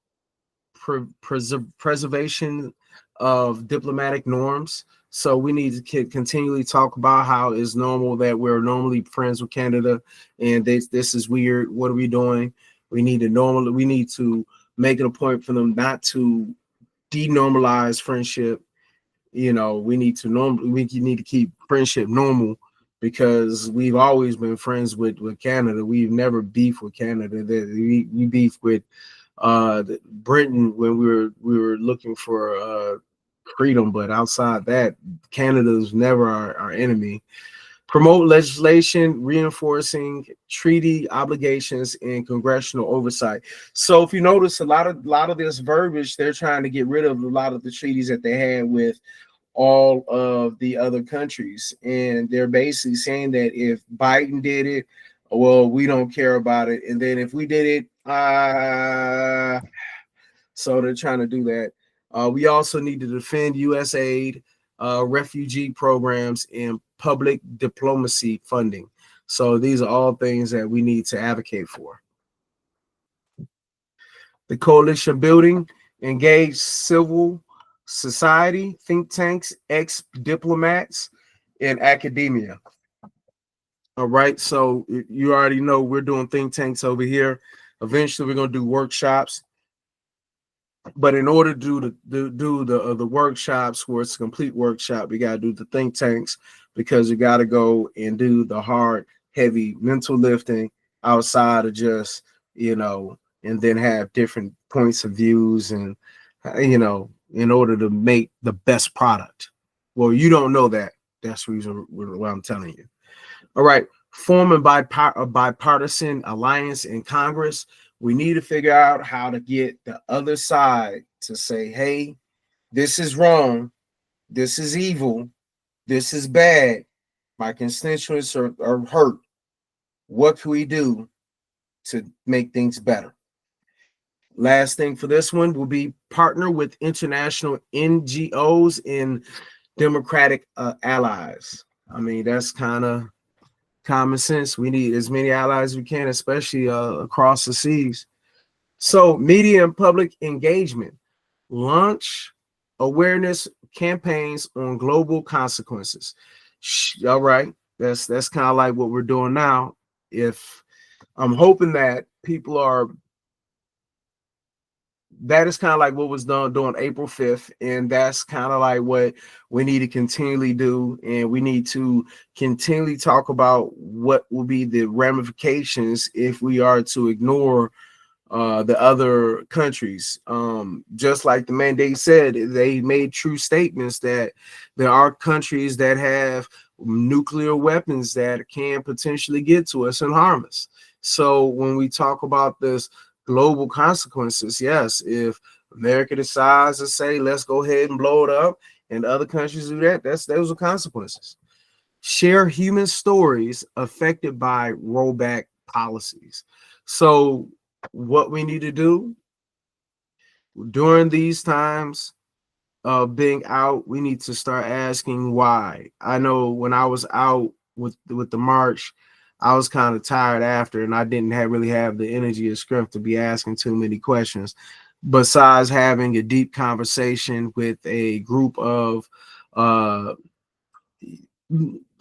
preservation of diplomatic norms. So we need to continually talk about how it's normal that we're normally friends with Canada, and this is weird. What are we doing? We need to make it a point for them not to denormalize friendship. We need to keep friendship normal, because we've always been friends with Canada. We've never beefed with Canada. We beef with Britain when we were looking for freedom, but outside that, Canada is never our enemy. Promote legislation reinforcing treaty obligations and congressional oversight. So if you notice, a lot of this verbiage, they're trying to get rid of a lot of the treaties that they had with all of the other countries, and they're basically saying that if Biden did it, well, we don't care about it, and then if we did it, so they're trying to do that. We also need to defend U.S. aid, refugee programs, and public diplomacy funding. So these are all things that we need to advocate for. The coalition building, engage civil society, think tanks, ex-diplomats, and academia. All right, so you already know we're doing think tanks over here. Eventually, we're going to do workshops. But in order to do the workshops where it's a complete workshop, we got to do the think tanks, because you got to go and do the hard, heavy mental lifting outside of just, and then have different points of views and, in order to make the best product. Well, you don't know that. That's the reason why I'm telling you. All right, form a bipartisan alliance in Congress. We need to figure out how to get the other side to say, hey, this is wrong, this is evil, this is bad, my constituents are hurt. What can we do to make things better? Last thing for this one will be partner with international NGOs and democratic allies. I mean, that's kind of common sense. We need as many allies as we can, especially across the seas. So media and public engagement. Launch awareness campaigns on global consequences. All right. That's kind of like what we're doing now. If I'm hoping that people are that is kind of like what was done during April 5th. And that's kind of like what we need to continually do. And we need to continually talk about what will be the ramifications if we are to ignore the other countries. Just like the mandate said, they made true statements that there are countries that have nuclear weapons that can potentially get to us and harm us. So when we talk about this global consequences, yes, if America decides to say, let's go ahead and blow it up, and other countries do that, those are consequences. Share human stories affected by rollback policies. So what we need to do during these times of being out, we need to start asking why. I know when I was out with the march, I was kind of tired after, and I didn't really have the energy or strength to be asking too many questions. Besides having a deep conversation with a group of uh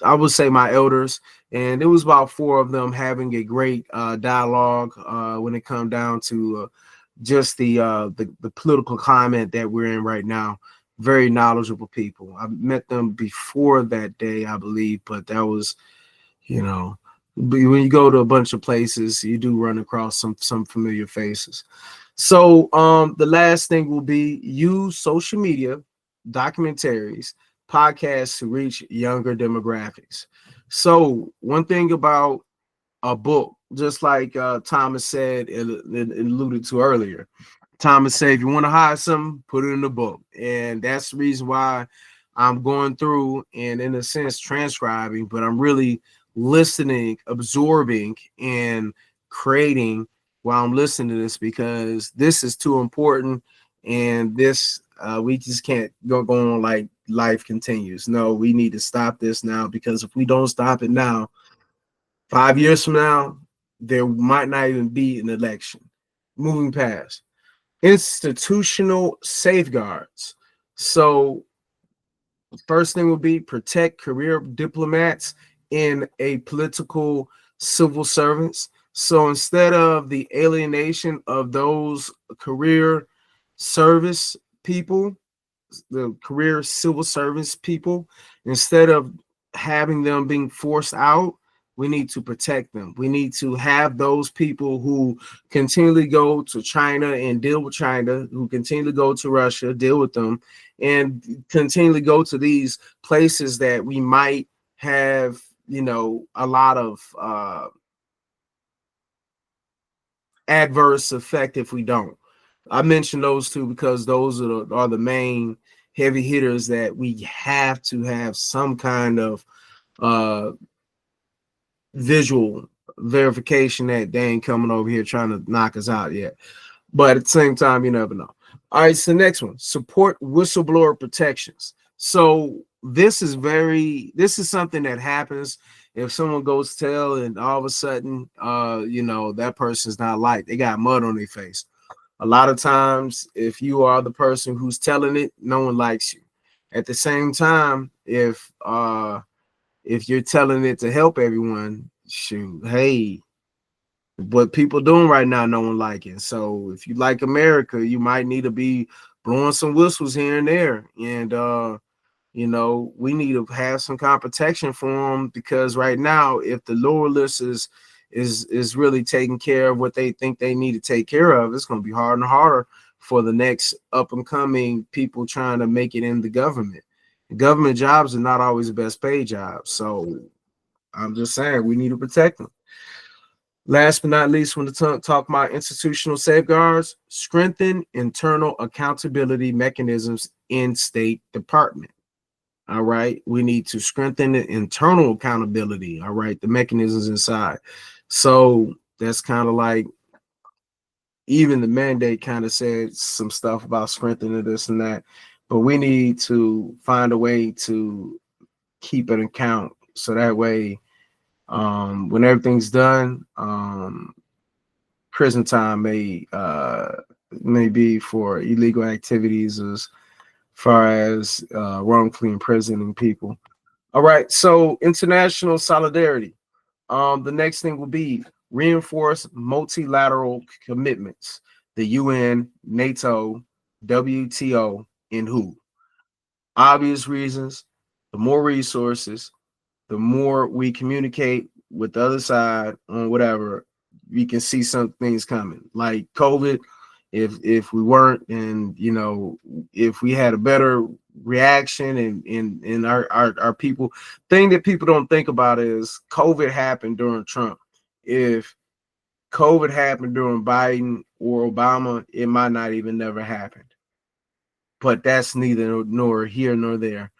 I would say my elders, and it was about four of them having a great dialogue when it come down to just the political climate that we're in right now. Very knowledgeable people. I met them before that day, I believe, but that was, you know, when you go to a bunch of places, you do run across some familiar faces. So the last thing will be use social media, documentaries, podcasts to reach younger demographics. So one thing about a book, just like Thomas said, it alluded to earlier. Thomas said, if you want to hide something, put it in the book. And that's the reason why I'm going through and, in a sense, transcribing, but I'm really listening, absorbing, and creating while I'm listening to this, because this is too important. And this, we just can't go on like life continues. No, we need to stop this now, because if we don't stop it now, 5 years from now, there might not even be an election. Moving past institutional safeguards. So, first thing would be protect career diplomats in a political civil servants. So, instead of the alienation of those career service people, the career civil service people, instead of having them being forced out, we need to protect them. We need to have those people who continually go to China and deal with China, who continually go to Russia, deal with them, and continually go to these places that we might have, a lot of adverse effect if we don't. I mentioned those two because those are the main heavy hitters that we have to have some kind of uh, visual verification that they ain't coming over here trying to knock us out yet. But at the same time, you never know. All right, so next one, support whistleblower protections. So this is something that happens if someone goes tell and all of a sudden that person's not liked. They got mud on their face. A lot of times, if you are the person who's telling it, no one likes you. At the same time, if you're telling it to help everyone, shoot, hey, what people doing right now, no one liking. So if you like America, you might need to be blowing some whistles here and there. And we need to have some kind of protection for them, because right now, if the lower list is really taking care of what they think they need to take care of, it's going to be harder and harder for the next up and coming people trying to make it in the government. Government jobs are not always the best paid jobs. So I'm just saying we need to protect them. Last but not least, when the talk about institutional safeguards, strengthen internal accountability mechanisms in State Department. All right. We need to strengthen the internal accountability. All right. The mechanisms inside. So that's kind of like, even the mandate kind of said some stuff about strengthening this and that. But we need to find a way to keep it in count. So that way, when everything's done, prison time may be for illegal activities as far as wrongfully imprisoning people. All right, so international solidarity. The next thing will be reinforce multilateral commitments. the UN, NATO, WTO, and WHO. Obvious reasons, the more resources, the more we communicate with the other side on whatever, we can see some things coming. Like COVID, if we weren't, and if we had a better reaction and our people, thing that people don't think about is COVID happened during Trump. If COVID happened during Biden or Obama, it might not even never happened. But that's neither nor here nor there.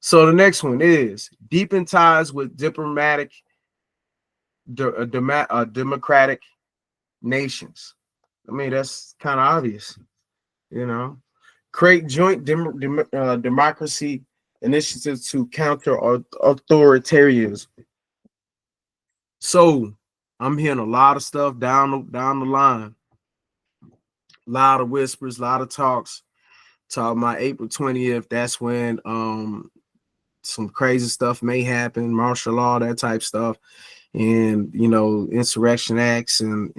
So the next one is deepen ties with democratic nations. I mean, that's kind of obvious, you know. Create joint democracy initiatives to counter authoritarianism. So I'm hearing a lot of stuff down the line, a lot of whispers, a lot of talks. Talking about April 20th, that's when some crazy stuff may happen, martial law, that type stuff, and insurrection acts and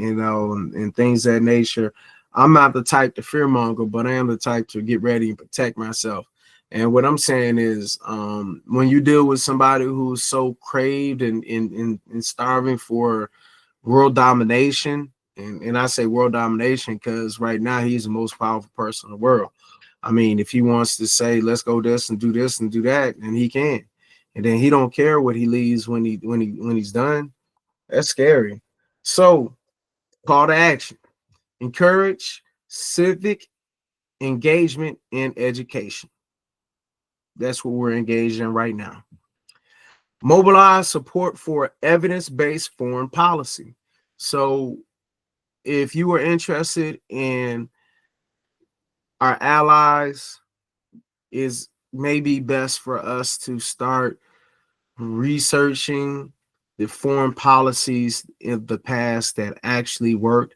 things of that nature. I'm not the type to fearmonger, but I am the type to get ready and protect myself. And what I'm saying is, when you deal with somebody who's so craved and starving for world domination, and I say world domination because right now he's the most powerful person in the world. I mean, if he wants to say, let's go this and do that, and he can. And then he don't care what he leaves when he's done. That's scary. So, call to action. Encourage civic engagement in education. That's what we're engaged in right now. Mobilize support for evidence-based foreign policy. So, if you are interested in our allies, is maybe best for us to start researching the foreign policies in the past that actually worked.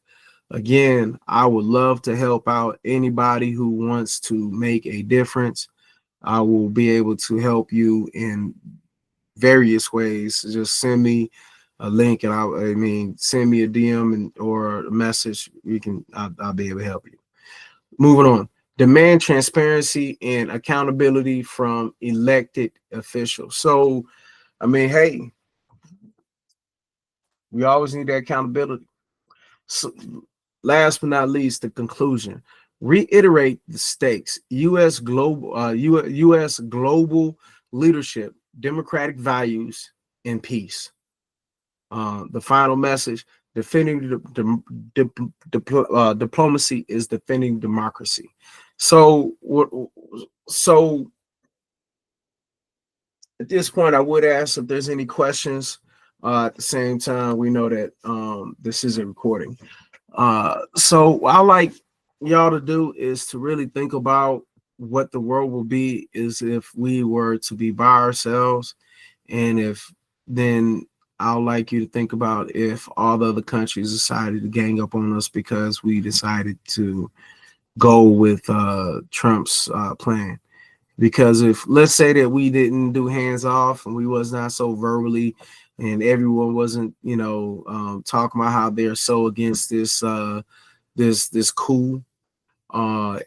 Again, I would love to help out anybody who wants to make a difference. I will be able to help you in various ways. Just send me a link, and send me a DM or a message. I'll be able to help you. Moving on. Demand transparency and accountability from elected officials. So, I mean, hey, we always need that accountability. So, last but not least, the conclusion. Reiterate the stakes. U.S. global leadership, democratic values, and peace. The final message: defending diplomacy is defending democracy. So, so at this point, I would ask if there's any questions. At the same time, we know that this is a recording. So what I like y'all to do is to really think about what the world will be is if we were to be by ourselves, and if then I'd like you to think about if all the other countries decided to gang up on us because we decided to go with Trump's plan. Because if let's say that we didn't do hands off and we was not so verbally and everyone wasn't talking about how they're so against this coup,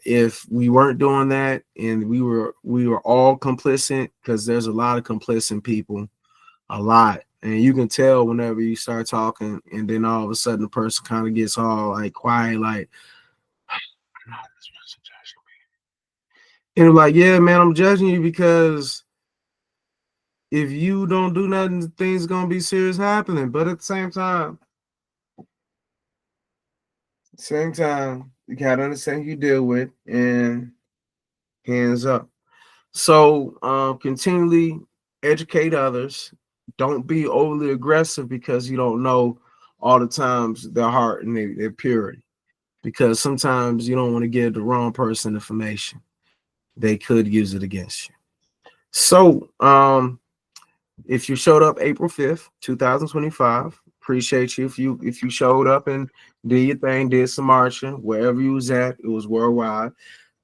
if we weren't doing that and we were all complicit, because there's a lot of complicit people, a lot, and you can tell whenever you start talking and then all of a sudden the person kind of gets all like quiet, like, and like, yeah, man, I'm judging you because if you don't do nothing, things gonna be serious happening. But at the same time, you gotta understand who you deal with and hands up. So continually educate others. Don't be overly aggressive because you don't know all the times their heart and their purity. Because sometimes you don't want to give the wrong person information. They could use it against you. So if you showed up April 5th, 2025, appreciate you if you showed up and did your thing, did some marching, wherever you was at, it was worldwide.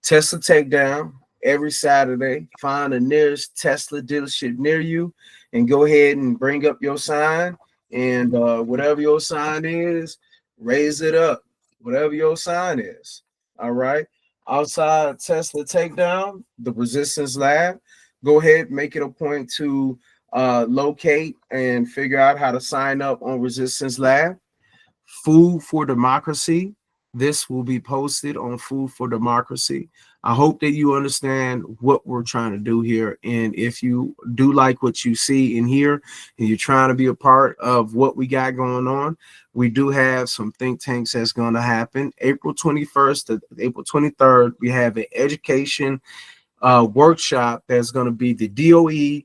Tesla takedown every Saturday. Find the nearest Tesla dealership near you and go ahead and bring up your sign. And whatever your sign is, raise it up. whatever your sign is. All right. Outside Tesla takedown, the resistance lab. Go ahead, make it a point to locate and figure out how to sign up on Resistance Lab. Food for Democracy. This will be posted on Food for Democracy. I hope that you understand what we're trying to do here. And if you do like what you see and hear, and you're trying to be a part of what we got going on, we do have some think tanks that's going to happen. April 21st to April 23rd, we have an education workshop that's going to be the DOE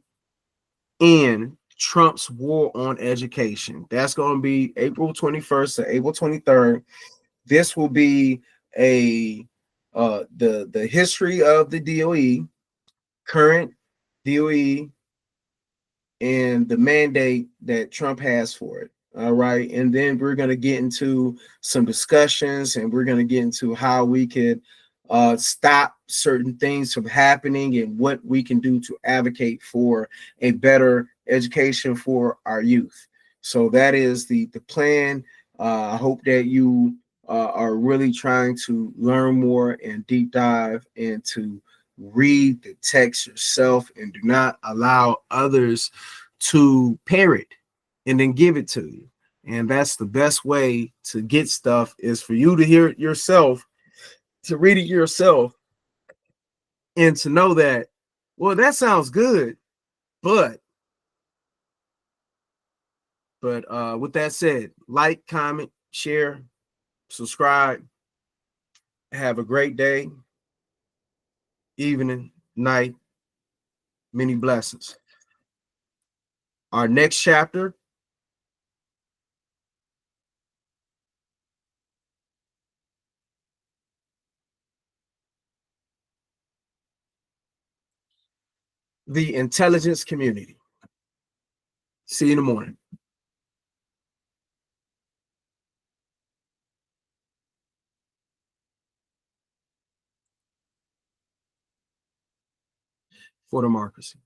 and Trump's war on education. That's going to be April 21st to April 23rd. This will be a the history of the DOE, current DOE, and the mandate that Trump has for it. All right. And then we're going to get into some discussions, and we're going to get into how we could stop certain things from happening and what we can do to advocate for a better education for our youth. So that is the plan. I hope that you are really trying to learn more and deep dive and to read the text yourself, and do not allow others to pair it and then give it to you. And that's the best way to get stuff, is for you to hear it yourself, to read it yourself, and to know that, well, that sounds good, but with that said, like, comment, share, subscribe. Have a great day, evening, night. Many blessings. Our next chapter, the intelligence community. See you in the morning. For democracy.